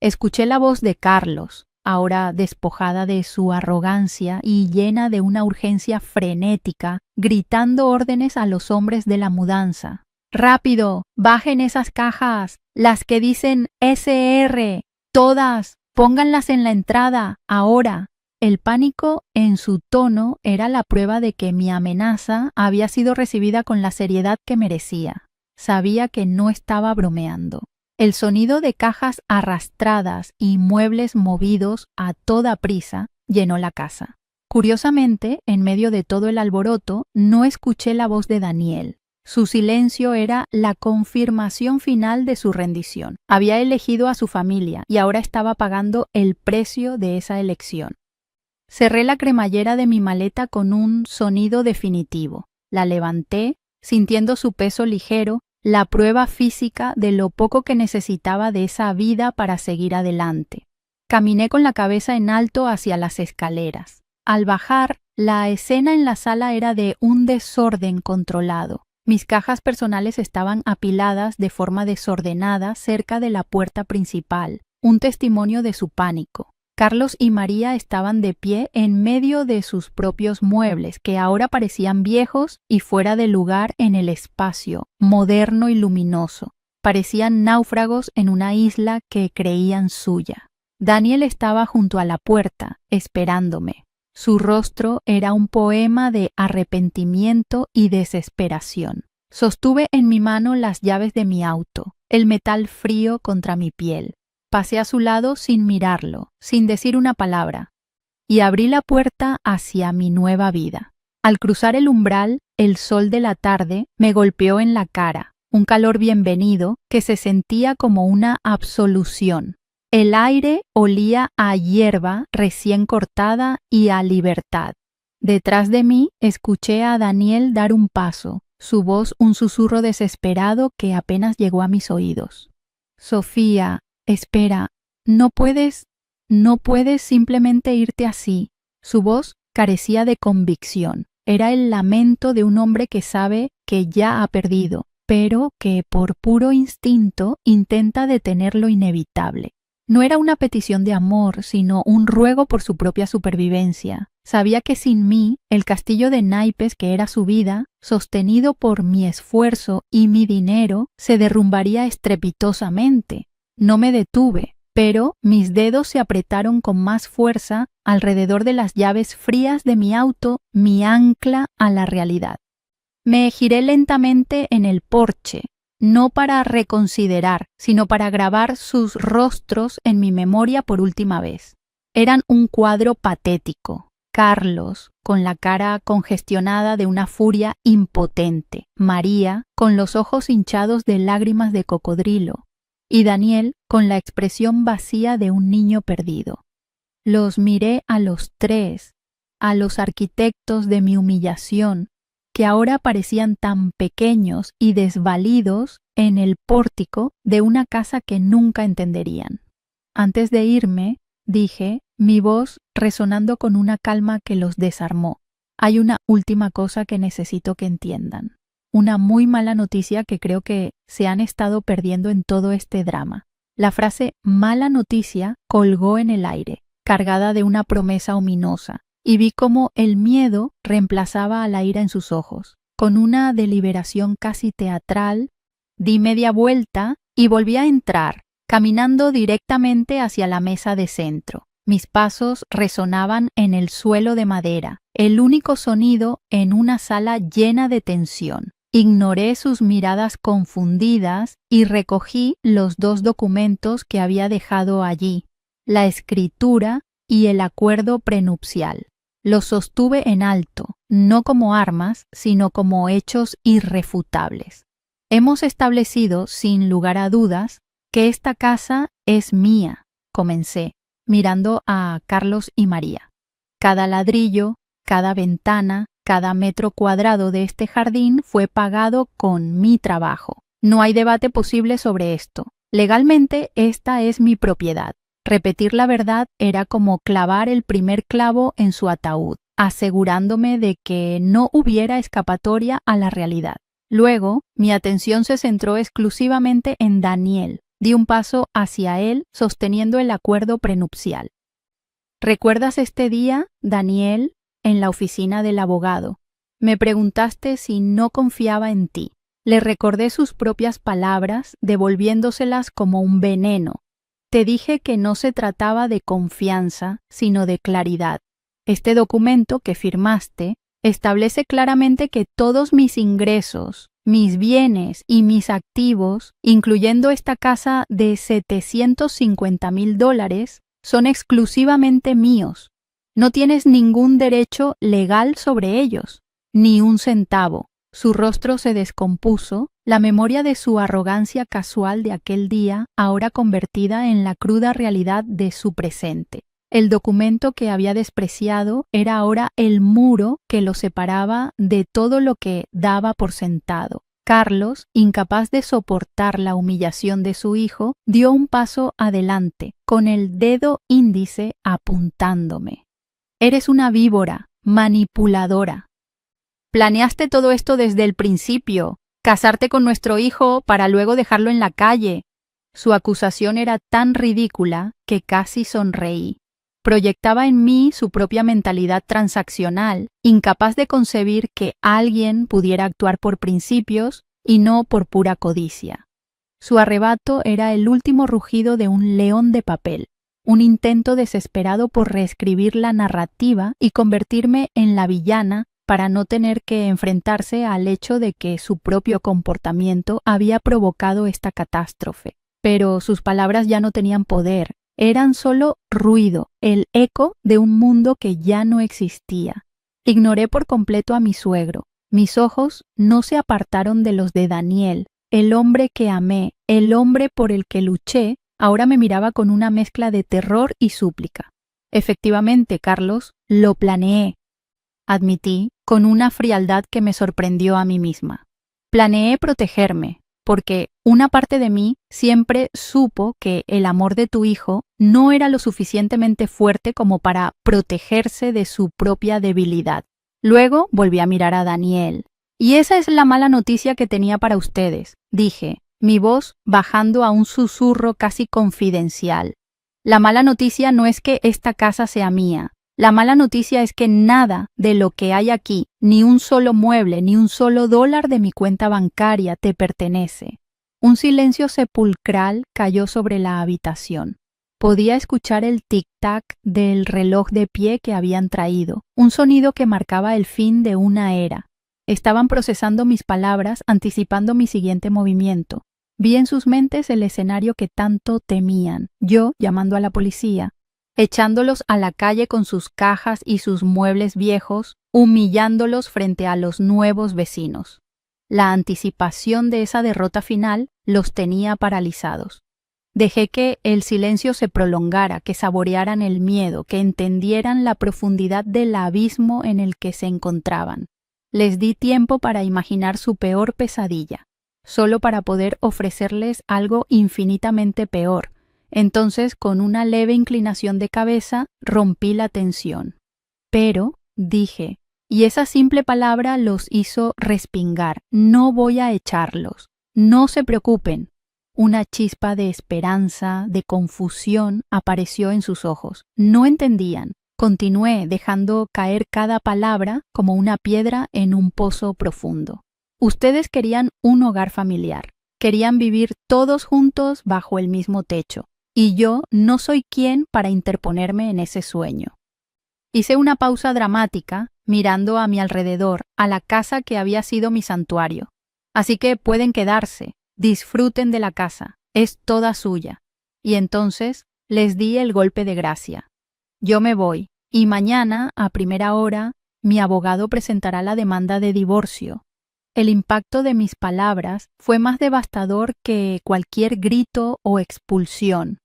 Escuché la voz de Carlos, ahora despojada de su arrogancia y llena de una urgencia frenética, gritando órdenes a los hombres de la mudanza. «¡Rápido! ¡Bajen esas cajas! ¡Las que dicen SR! ¡Todas! ¡Pónganlas en la entrada! ¡Ahora!». El pánico en su tono era la prueba de que mi amenaza había sido recibida con la seriedad que merecía. Sabía que no estaba bromeando. El sonido de cajas arrastradas y muebles movidos a toda prisa llenó la casa. Curiosamente, en medio de todo el alboroto, no escuché la voz de Daniel. Su silencio era la confirmación final de su rendición. Había elegido a su familia y ahora estaba pagando el precio de esa elección. Cerré la cremallera de mi maleta con un sonido definitivo. La levanté, sintiendo su peso ligero, la prueba física de lo poco que necesitaba de esa vida para seguir adelante. Caminé con la cabeza en alto hacia las escaleras. Al bajar, la escena en la sala era de un desorden controlado. Mis cajas personales estaban apiladas de forma desordenada cerca de la puerta principal, un testimonio de su pánico. Carlos y María estaban de pie en medio de sus propios muebles, que ahora parecían viejos y fuera de lugar en el espacio, moderno y luminoso. Parecían náufragos en una isla que creían suya. Daniel estaba junto a la puerta, esperándome. Su rostro era un poema de arrepentimiento y desesperación. Sostuve en mi mano las llaves de mi auto, el metal frío contra mi piel. Pasé a su lado sin mirarlo, sin decir una palabra, y abrí la puerta hacia mi nueva vida. Al cruzar el umbral, el sol de la tarde me golpeó en la cara, un calor bienvenido que se sentía como una absolución. El aire olía a hierba recién cortada y a libertad. Detrás de mí escuché a Daniel dar un paso, su voz un susurro desesperado que apenas llegó a mis oídos. «Sofía, espera, no puedes simplemente irte así». Su voz carecía de convicción. Era el lamento de un hombre que sabe que ya ha perdido, pero que por puro instinto intenta detener lo inevitable. No era una petición de amor, sino un ruego por su propia supervivencia. Sabía que sin mí, el castillo de naipes que era su vida, sostenido por mi esfuerzo y mi dinero, se derrumbaría estrepitosamente. No me detuve, pero mis dedos se apretaron con más fuerza alrededor de las llaves frías de mi auto, mi ancla a la realidad. Me giré lentamente en el porche, no para reconsiderar, sino para grabar sus rostros en mi memoria por última vez. Eran un cuadro patético. Carlos, con la cara congestionada de una furia impotente. María, con los ojos hinchados de lágrimas de cocodrilo. Y Daniel, con la expresión vacía de un niño perdido. Los miré a los tres, a los arquitectos de mi humillación, que ahora parecían tan pequeños y desvalidos en el pórtico de una casa que nunca entenderían. Antes de irme, dije, mi voz resonando con una calma que los desarmó: hay una última cosa que necesito que entiendan. Una muy mala noticia que creo que se han estado perdiendo en todo este drama. La frase mala noticia colgó en el aire, cargada de una promesa ominosa, y vi cómo el miedo reemplazaba a la ira en sus ojos. Con una deliberación casi teatral, di media vuelta y volví a entrar, caminando directamente hacia la mesa de centro. Mis pasos resonaban en el suelo de madera, el único sonido en una sala llena de tensión. Ignoré sus miradas confundidas y recogí los 2 documentos que había dejado allí, la escritura y el acuerdo prenupcial. Los sostuve en alto, no como armas, sino como hechos irrefutables. Hemos establecido, sin lugar a dudas, que esta casa es mía, comencé, mirando a Carlos y María. Cada ladrillo, cada ventana, cada metro cuadrado de este jardín fue pagado con mi trabajo. No hay debate posible sobre esto. Legalmente, esta es mi propiedad. Repetir la verdad era como clavar el primer clavo en su ataúd, asegurándome de que no hubiera escapatoria a la realidad. Luego, mi atención se centró exclusivamente en Daniel. Di un paso hacia él, sosteniendo el acuerdo prenupcial. ¿Recuerdas este día, Daniel, en la oficina del abogado? Me preguntaste si no confiaba en ti. Le recordé sus propias palabras, devolviéndoselas como un veneno. Te dije que no se trataba de confianza, sino de claridad. Este documento que firmaste establece claramente que todos mis ingresos, mis bienes y mis activos, incluyendo esta casa de $750,000, son exclusivamente míos. No tienes ningún derecho legal sobre ellos, ni un centavo. Su rostro se descompuso, la memoria de su arrogancia casual de aquel día, ahora convertida en la cruda realidad de su presente. El documento que había despreciado era ahora el muro que lo separaba de todo lo que daba por sentado. Carlos, incapaz de soportar la humillación de su hijo, dio un paso adelante, con el dedo índice apuntándome. Eres una víbora, manipuladora. Planeaste todo esto desde el principio, casarte con nuestro hijo para luego dejarlo en la calle. Su acusación era tan ridícula que casi sonreí. Proyectaba en mí su propia mentalidad transaccional, incapaz de concebir que alguien pudiera actuar por principios y no por pura codicia. Su arrebato era el último rugido de un león de papel, un intento desesperado por reescribir la narrativa y convertirme en la villana para no tener que enfrentarse al hecho de que su propio comportamiento había provocado esta catástrofe. Pero sus palabras ya no tenían poder. Eran solo ruido, el eco de un mundo que ya no existía. Ignoré por completo a mi suegro. Mis ojos no se apartaron de los de Daniel, el hombre que amé, el hombre por el que luché. Ahora me miraba con una mezcla de terror y súplica. Efectivamente, Carlos, lo planeé, admití con una frialdad que me sorprendió a mí misma. Planeé protegerme, porque una parte de mí siempre supo que el amor de tu hijo no era lo suficientemente fuerte como para protegerse de su propia debilidad. Luego volví a mirar a Daniel. Y esa es la mala noticia que tenía para ustedes, dije, mi voz bajando a un susurro casi confidencial. La mala noticia no es que esta casa sea mía. La mala noticia es que nada de lo que hay aquí, ni un solo mueble, ni un solo dólar de mi cuenta bancaria te pertenece. Un silencio sepulcral cayó sobre la habitación. Podía escuchar el tic-tac del reloj de pie que habían traído, un sonido que marcaba el fin de una era. Estaban procesando mis palabras, anticipando mi siguiente movimiento. Vi en sus mentes el escenario que tanto temían, yo llamando a la policía, echándolos a la calle con sus cajas y sus muebles viejos, humillándolos frente a los nuevos vecinos. La anticipación de esa derrota final los tenía paralizados. Dejé que el silencio se prolongara, que saborearan el miedo, que entendieran la profundidad del abismo en el que se encontraban. Les di tiempo para imaginar su peor pesadilla, solo para poder ofrecerles algo infinitamente peor. Entonces, con una leve inclinación de cabeza, rompí la tensión. Pero, dije, y esa simple palabra los hizo respingar, no voy a echarlos. No se preocupen. Una chispa de esperanza, de confusión, apareció en sus ojos. No entendían. Continué dejando caer cada palabra como una piedra en un pozo profundo. Ustedes querían un hogar familiar. Querían vivir todos juntos bajo el mismo techo, y yo no soy quien para interponerme en ese sueño. Hice una pausa dramática, mirando a mi alrededor, a la casa que había sido mi santuario. Así que pueden quedarse, disfruten de la casa, es toda suya. Y entonces les di el golpe de gracia. Yo me voy, y mañana, a primera hora, mi abogado presentará la demanda de divorcio. El impacto de mis palabras fue más devastador que cualquier grito o expulsión.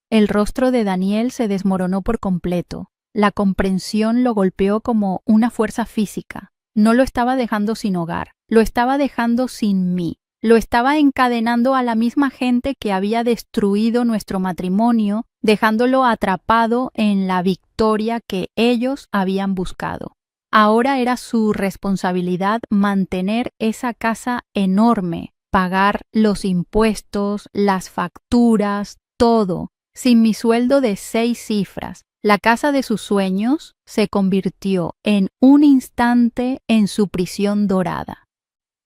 El rostro de Daniel se desmoronó por completo. La comprensión lo golpeó como una fuerza física. No lo estaba dejando sin hogar, lo estaba dejando sin mí. Lo estaba encadenando a la misma gente que había destruido nuestro matrimonio, dejándolo atrapado en la victoria que ellos habían buscado. Ahora era su responsabilidad mantener esa casa enorme, pagar los impuestos, las facturas, todo. Sin mi sueldo de 6 cifras, la casa de sus sueños se convirtió en un instante en su prisión dorada.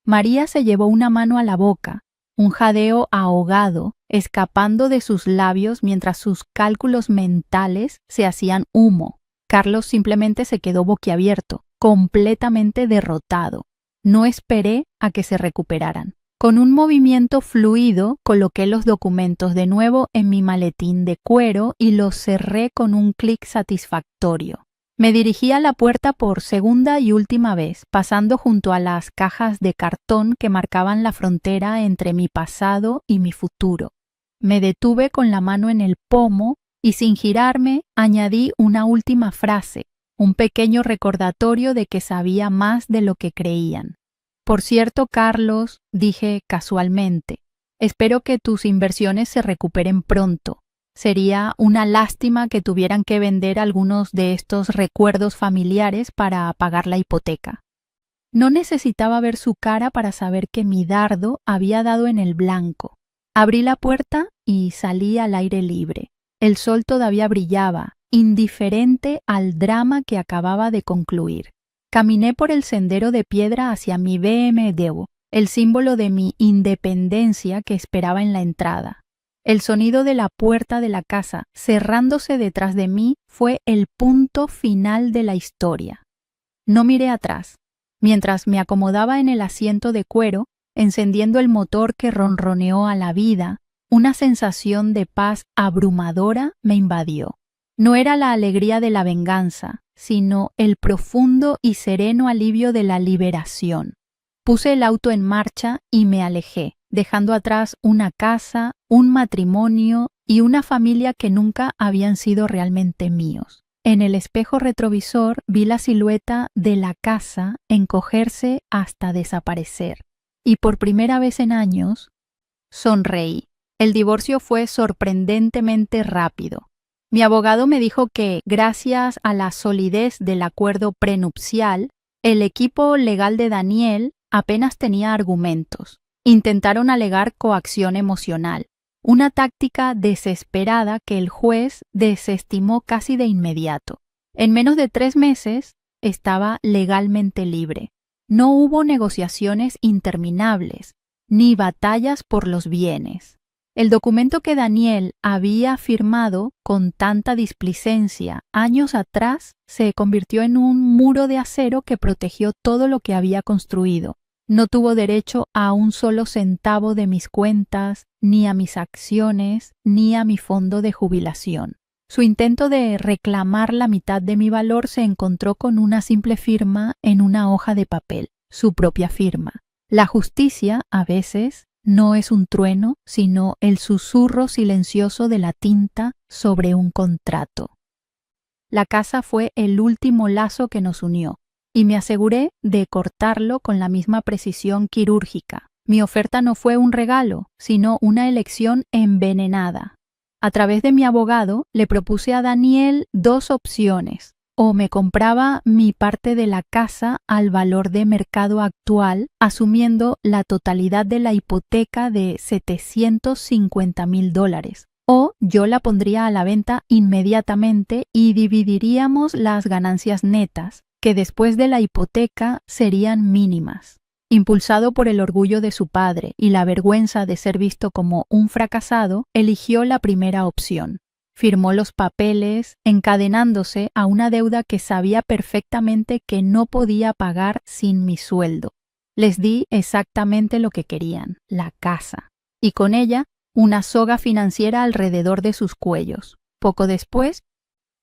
María se llevó una mano a la boca, un jadeo ahogado, escapando de sus labios mientras sus cálculos mentales se hacían humo. Carlos simplemente se quedó boquiabierto, completamente derrotado. No esperé a que se recuperaran. Con un movimiento fluido, coloqué los documentos de nuevo en mi maletín de cuero y los cerré con un clic satisfactorio. Me dirigí a la puerta por segunda y última vez, pasando junto a las cajas de cartón que marcaban la frontera entre mi pasado y mi futuro. Me detuve con la mano en el pomo y sin girarme añadí una última frase, un pequeño recordatorio de que sabía más de lo que creían. Por cierto, Carlos, dije casualmente, espero que tus inversiones se recuperen pronto. Sería una lástima que tuvieran que vender algunos de estos recuerdos familiares para pagar la hipoteca. No necesitaba ver su cara para saber que mi dardo había dado en el blanco. Abrí la puerta y salí al aire libre. El sol todavía brillaba, indiferente al drama que acababa de concluir. Caminé por el sendero de piedra hacia mi BMW, el símbolo de mi independencia que esperaba en la entrada. El sonido de la puerta de la casa cerrándose detrás de mí fue el punto final de la historia. No miré atrás. Mientras me acomodaba en el asiento de cuero, encendiendo el motor que ronroneó a la vida, una sensación de paz abrumadora me invadió. No era la alegría de la venganza, sino el profundo y sereno alivio de la liberación. Puse el auto en marcha y me alejé, dejando atrás una casa, un matrimonio y una familia que nunca habían sido realmente míos. En el espejo retrovisor vi la silueta de la casa encogerse hasta desaparecer. Y por primera vez en años, sonreí. El divorcio fue sorprendentemente rápido. Mi abogado me dijo que, gracias a la solidez del acuerdo prenupcial, el equipo legal de Daniel apenas tenía argumentos. Intentaron alegar coacción emocional, una táctica desesperada que el juez desestimó casi de inmediato. En menos de 3 meses estaba legalmente libre. No hubo negociaciones interminables, ni batallas por los bienes. El documento que Daniel había firmado con tanta displicencia años atrás se convirtió en un muro de acero que protegió todo lo que había construido. No tuvo derecho a un solo centavo de mis cuentas, ni a mis acciones, ni a mi fondo de jubilación. Su intento de reclamar la mitad de mi valor se encontró con una simple firma en una hoja de papel, su propia firma. La justicia, a veces, no es un trueno, sino el susurro silencioso de la tinta sobre un contrato. La casa fue el último lazo que nos unió, y me aseguré de cortarlo con la misma precisión quirúrgica. Mi oferta no fue un regalo, sino una elección envenenada. A través de mi abogado, le propuse a Daniel 2 opciones. O me compraba mi parte de la casa al valor de mercado actual, asumiendo la totalidad de la hipoteca de $750,000, o yo la pondría a la venta inmediatamente y dividiríamos las ganancias netas, que después de la hipoteca serían mínimas. Impulsado por el orgullo de su padre y la vergüenza de ser visto como un fracasado, eligió la primera opción. Firmó los papeles, encadenándose a una deuda que sabía perfectamente que no podía pagar sin mi sueldo. Les di exactamente lo que querían, la casa, y con ella una soga financiera alrededor de sus cuellos. Poco después,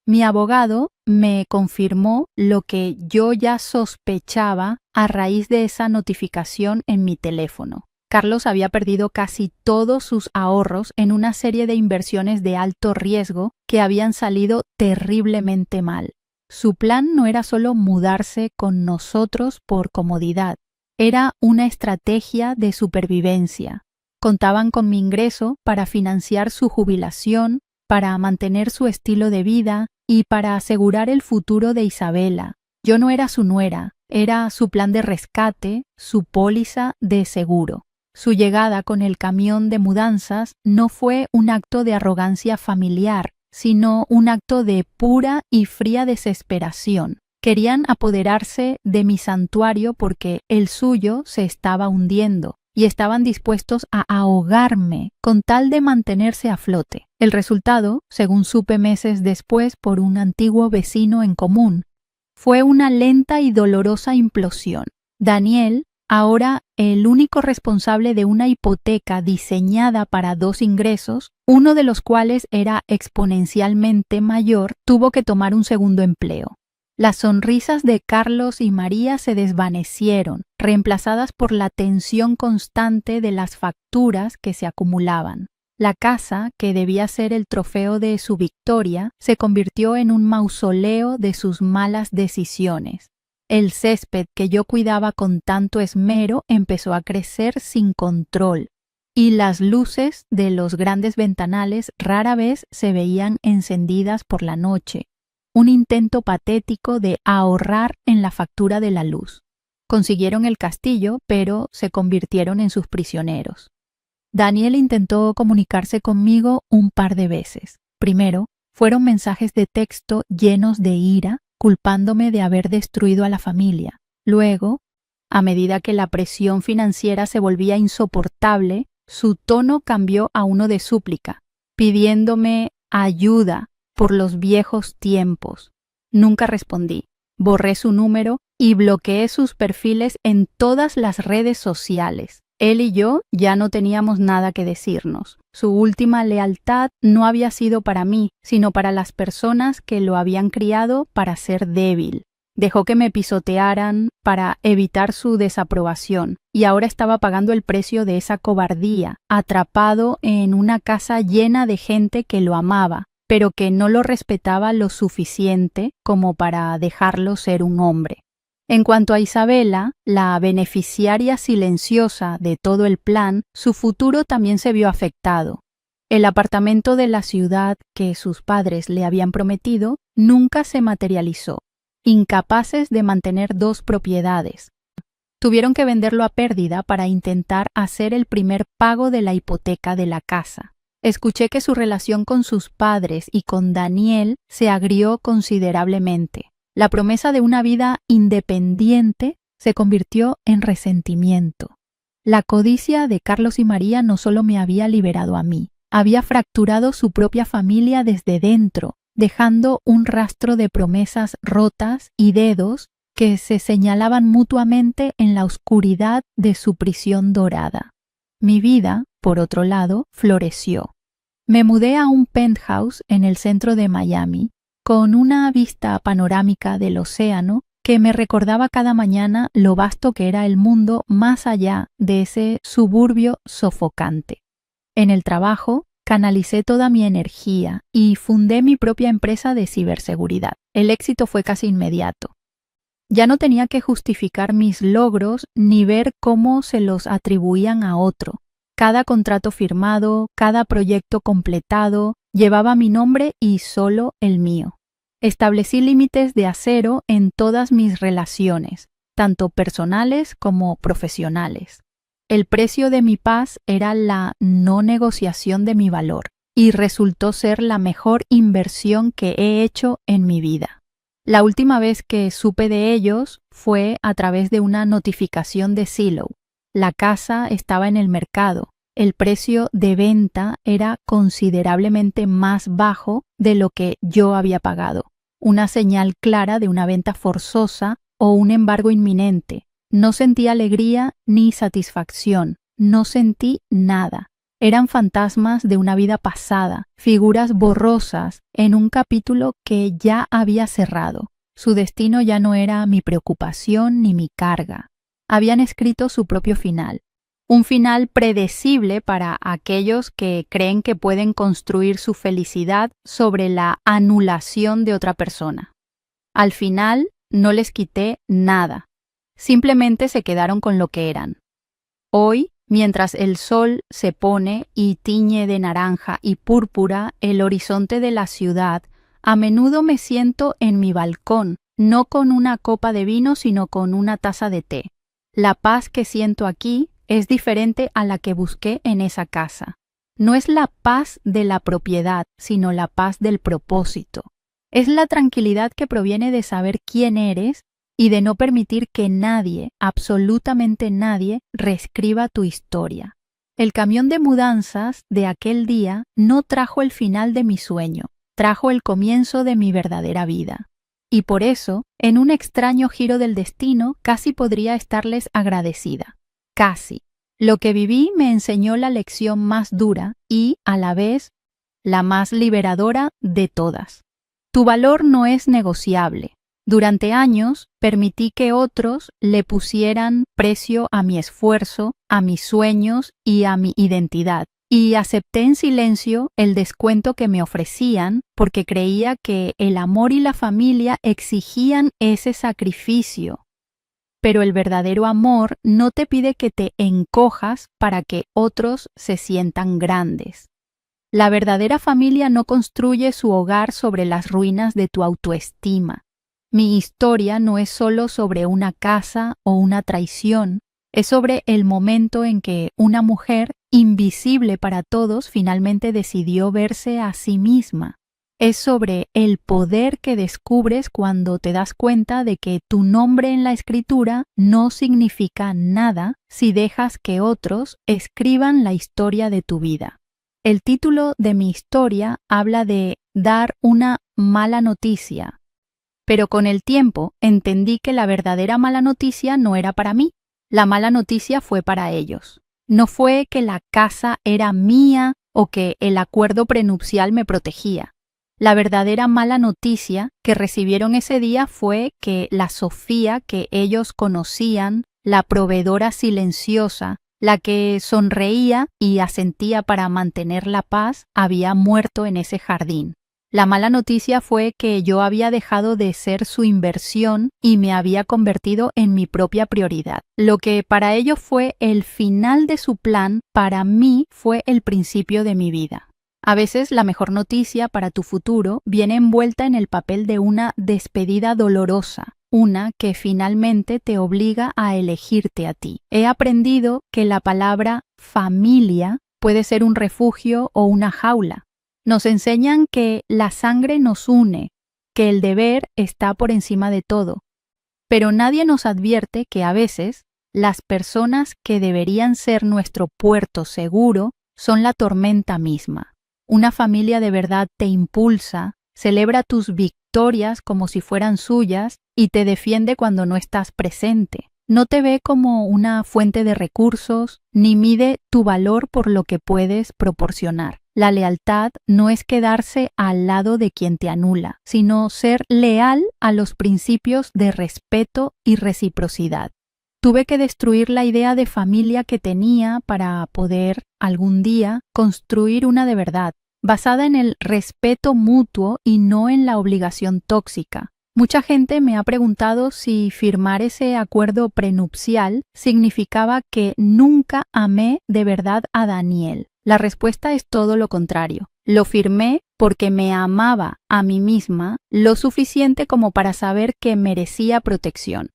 mi abogado me confirmó lo que yo ya sospechaba a raíz de esa notificación en mi teléfono. Carlos había perdido casi todos sus ahorros en una serie de inversiones de alto riesgo que habían salido terriblemente mal. Su plan no era solo mudarse con nosotros por comodidad, era una estrategia de supervivencia. Contaban con mi ingreso para financiar su jubilación, para mantener su estilo de vida y para asegurar el futuro de Isabela. Yo no era su nuera, era su plan de rescate, su póliza de seguro. Su llegada con el camión de mudanzas no fue un acto de arrogancia familiar, sino un acto de pura y fría desesperación. Querían apoderarse de mi santuario porque el suyo se estaba hundiendo y estaban dispuestos a ahogarme con tal de mantenerse a flote. El resultado, según supe meses después por un antiguo vecino en común, fue una lenta y dolorosa implosión. Daniel, ahora el único responsable de una hipoteca diseñada para 2 ingresos, uno de los cuales era exponencialmente mayor, tuvo que tomar un segundo empleo. Las sonrisas de Carlos y María se desvanecieron, reemplazadas por la tensión constante de las facturas que se acumulaban. La casa, que debía ser el trofeo de su victoria, se convirtió en un mausoleo de sus malas decisiones. El césped que yo cuidaba con tanto esmero empezó a crecer sin control, y las luces de los grandes ventanales rara vez se veían encendidas por la noche. Un intento patético de ahorrar en la factura de la luz. Consiguieron el castillo, pero se convirtieron en sus prisioneros. Daniel intentó comunicarse conmigo un par de veces. Primero, fueron mensajes de texto llenos de ira, culpándome de haber destruido a la familia. Luego, a medida que la presión financiera se volvía insoportable, su tono cambió a uno de súplica, pidiéndome ayuda por los viejos tiempos. Nunca respondí. Borré su número y bloqueé sus perfiles en todas las redes sociales. Él y yo ya no teníamos nada que decirnos. Su última lealtad no había sido para mí, sino para las personas que lo habían criado para ser débil. Dejó que me pisotearan para evitar su desaprobación, y ahora estaba pagando el precio de esa cobardía, atrapado en una casa llena de gente que lo amaba, pero que no lo respetaba lo suficiente como para dejarlo ser un hombre. En cuanto a Isabela, la beneficiaria silenciosa de todo el plan, su futuro también se vio afectado. El apartamento de la ciudad que sus padres le habían prometido nunca se materializó. Incapaces de mantener 2 propiedades. Tuvieron que venderlo a pérdida para intentar hacer el primer pago de la hipoteca de la casa. Escuché que su relación con sus padres y con Daniel se agrió considerablemente. La promesa de una vida independiente se convirtió en resentimiento. La codicia de Carlos y María no solo me había liberado a mí, había fracturado su propia familia desde dentro, dejando un rastro de promesas rotas y dedos que se señalaban mutuamente en la oscuridad de su prisión dorada. Mi vida, por otro lado, floreció. Me mudé a un penthouse en el centro de Miami, con una vista panorámica del océano que me recordaba cada mañana lo vasto que era el mundo más allá de ese suburbio sofocante. En el trabajo, canalicé toda mi energía y fundé mi propia empresa de ciberseguridad. El éxito fue casi inmediato. Ya no tenía que justificar mis logros ni ver cómo se los atribuían a otro. Cada contrato firmado, cada proyecto completado, llevaba mi nombre y solo el mío. Establecí límites de acero en todas mis relaciones, tanto personales como profesionales. El precio de mi paz era la no negociación de mi valor, y resultó ser la mejor inversión que he hecho en mi vida. La última vez que supe de ellos fue a través de una notificación de Zillow. La casa estaba en el mercado. El precio de venta era considerablemente más bajo de lo que yo había pagado. Una señal clara de una venta forzosa o un embargo inminente. No sentí alegría ni satisfacción. No sentí nada. Eran fantasmas de una vida pasada, figuras borrosas en un capítulo que ya había cerrado. Su destino ya no era mi preocupación ni mi carga. Habían escrito su propio final. Un final predecible para aquellos que creen que pueden construir su felicidad sobre la anulación de otra persona. Al final no les quité nada. Simplemente se quedaron con lo que eran. Hoy, mientras el sol se pone y tiñe de naranja y púrpura el horizonte de la ciudad, a menudo me siento en mi balcón, no con una copa de vino, sino con una taza de té. La paz que siento aquí es diferente a la que busqué en esa casa. No es la paz de la propiedad, sino la paz del propósito. Es la tranquilidad que proviene de saber quién eres y de no permitir que nadie, absolutamente nadie, reescriba tu historia. El camión de mudanzas de aquel día no trajo el final de mi sueño, trajo el comienzo de mi verdadera vida. Y por eso, en un extraño giro del destino, casi podría estarles agradecida. Casi. Lo que viví me enseñó la lección más dura y, a la vez, la más liberadora de todas. Tu valor no es negociable. Durante años, permití que otros le pusieran precio a mi esfuerzo, a mis sueños y a mi identidad. Y acepté en silencio el descuento que me ofrecían porque creía que el amor y la familia exigían ese sacrificio. Pero el verdadero amor no te pide que te encojas para que otros se sientan grandes. La verdadera familia no construye su hogar sobre las ruinas de tu autoestima. Mi historia no es solo sobre una casa o una traición, es sobre el momento en que una mujer invisible para todos finalmente decidió verse a sí misma. Es sobre el poder que descubres cuando te das cuenta de que tu nombre en la escritura no significa nada si dejas que otros escriban la historia de tu vida. El título de mi historia habla de dar una mala noticia, pero con el tiempo entendí que la verdadera mala noticia no era para mí. La mala noticia fue para ellos. No fue que la casa era mía o que el acuerdo prenupcial me protegía. La verdadera mala noticia que recibieron ese día fue que la Sofía que ellos conocían, la proveedora silenciosa, la que sonreía y asentía para mantener la paz, había muerto en ese jardín. La mala noticia fue que yo había dejado de ser su inversión y me había convertido en mi propia prioridad. Lo que para ellos fue el final de su plan, para mí fue el principio de mi vida. A veces la mejor noticia para tu futuro viene envuelta en el papel de una despedida dolorosa, una que finalmente te obliga a elegirte a ti. He aprendido que la palabra familia puede ser un refugio o una jaula. Nos enseñan que la sangre nos une, que el deber está por encima de todo. Pero nadie nos advierte que a veces las personas que deberían ser nuestro puerto seguro son la tormenta misma. Una familia de verdad te impulsa, celebra tus victorias como si fueran suyas y te defiende cuando no estás presente. No te ve como una fuente de recursos, ni mide tu valor por lo que puedes proporcionar. La lealtad no es quedarse al lado de quien te anula, sino ser leal a los principios de respeto y reciprocidad. Tuve que destruir la idea de familia que tenía para poder, algún día, construir una de verdad, basada en el respeto mutuo y no en la obligación tóxica. Mucha gente me ha preguntado si firmar ese acuerdo prenupcial significaba que nunca amé de verdad a Daniel. La respuesta es todo lo contrario. Lo firmé porque me amaba a mí misma lo suficiente como para saber que merecía protección.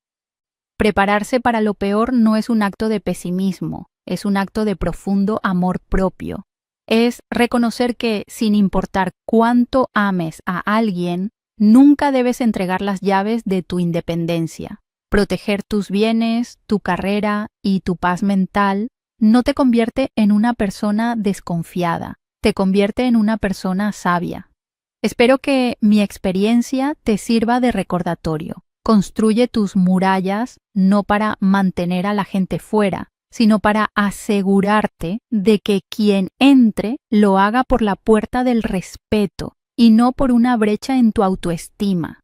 Prepararse para lo peor no es un acto de pesimismo, es un acto de profundo amor propio. Es reconocer que, sin importar cuánto ames a alguien, nunca debes entregar las llaves de tu independencia. Proteger tus bienes, tu carrera y tu paz mental no te convierte en una persona desconfiada, te convierte en una persona sabia. Espero que mi experiencia te sirva de recordatorio. Construye tus murallas no para mantener a la gente fuera, sino para asegurarte de que quien entre lo haga por la puerta del respeto y no por una brecha en tu autoestima.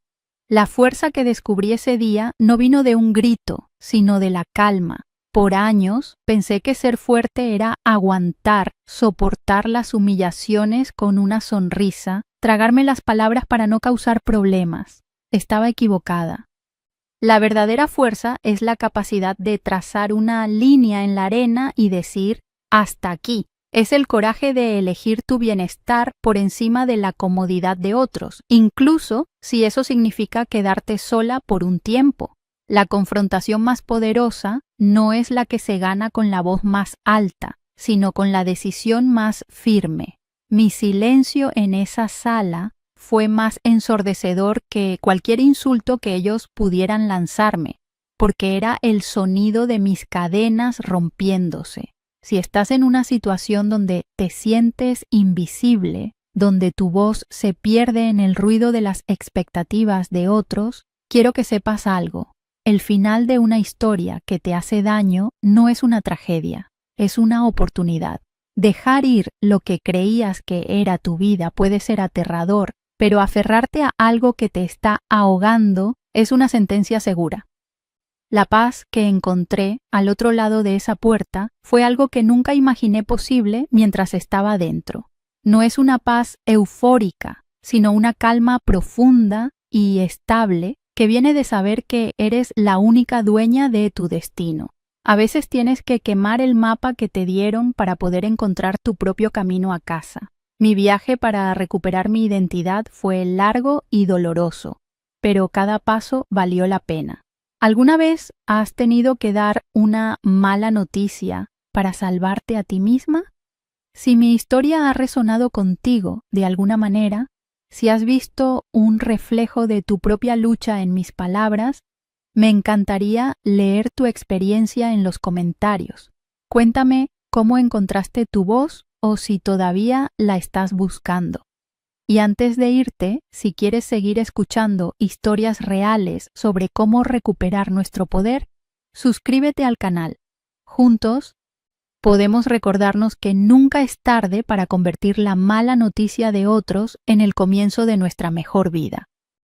La fuerza que descubrí ese día no vino de un grito, sino de la calma. Por años pensé que ser fuerte era aguantar, soportar las humillaciones con una sonrisa, tragarme las palabras para no causar problemas. Estaba equivocada. La verdadera fuerza es la capacidad de trazar una línea en la arena y decir hasta aquí. Es el coraje de elegir tu bienestar por encima de la comodidad de otros, incluso si eso significa quedarte sola por un tiempo. La confrontación más poderosa no es la que se gana con la voz más alta, sino con la decisión más firme. Mi silencio en esa sala fue más ensordecedor que cualquier insulto que ellos pudieran lanzarme, porque era el sonido de mis cadenas rompiéndose. Si estás en una situación donde te sientes invisible, donde tu voz se pierde en el ruido de las expectativas de otros, quiero que sepas algo. El final de una historia que te hace daño no es una tragedia, es una oportunidad. Dejar ir lo que creías que era tu vida puede ser aterrador, pero aferrarte a algo que te está ahogando es una sentencia segura. La paz que encontré al otro lado de esa puerta fue algo que nunca imaginé posible mientras estaba dentro. No es una paz eufórica, sino una calma profunda y estable que viene de saber que eres la única dueña de tu destino. A veces tienes que quemar el mapa que te dieron para poder encontrar tu propio camino a casa. Mi viaje para recuperar mi identidad fue largo y doloroso, pero cada paso valió la pena. ¿Alguna vez has tenido que dar una mala noticia para salvarte a ti misma? Si mi historia ha resonado contigo de alguna manera, si has visto un reflejo de tu propia lucha en mis palabras, me encantaría leer tu experiencia en los comentarios. Cuéntame cómo encontraste tu voz o si todavía la estás buscando. Y antes de irte, si quieres seguir escuchando historias reales sobre cómo recuperar nuestro poder, suscríbete al canal. Juntos, podemos recordarnos que nunca es tarde para convertir la mala noticia de otros en el comienzo de nuestra mejor vida.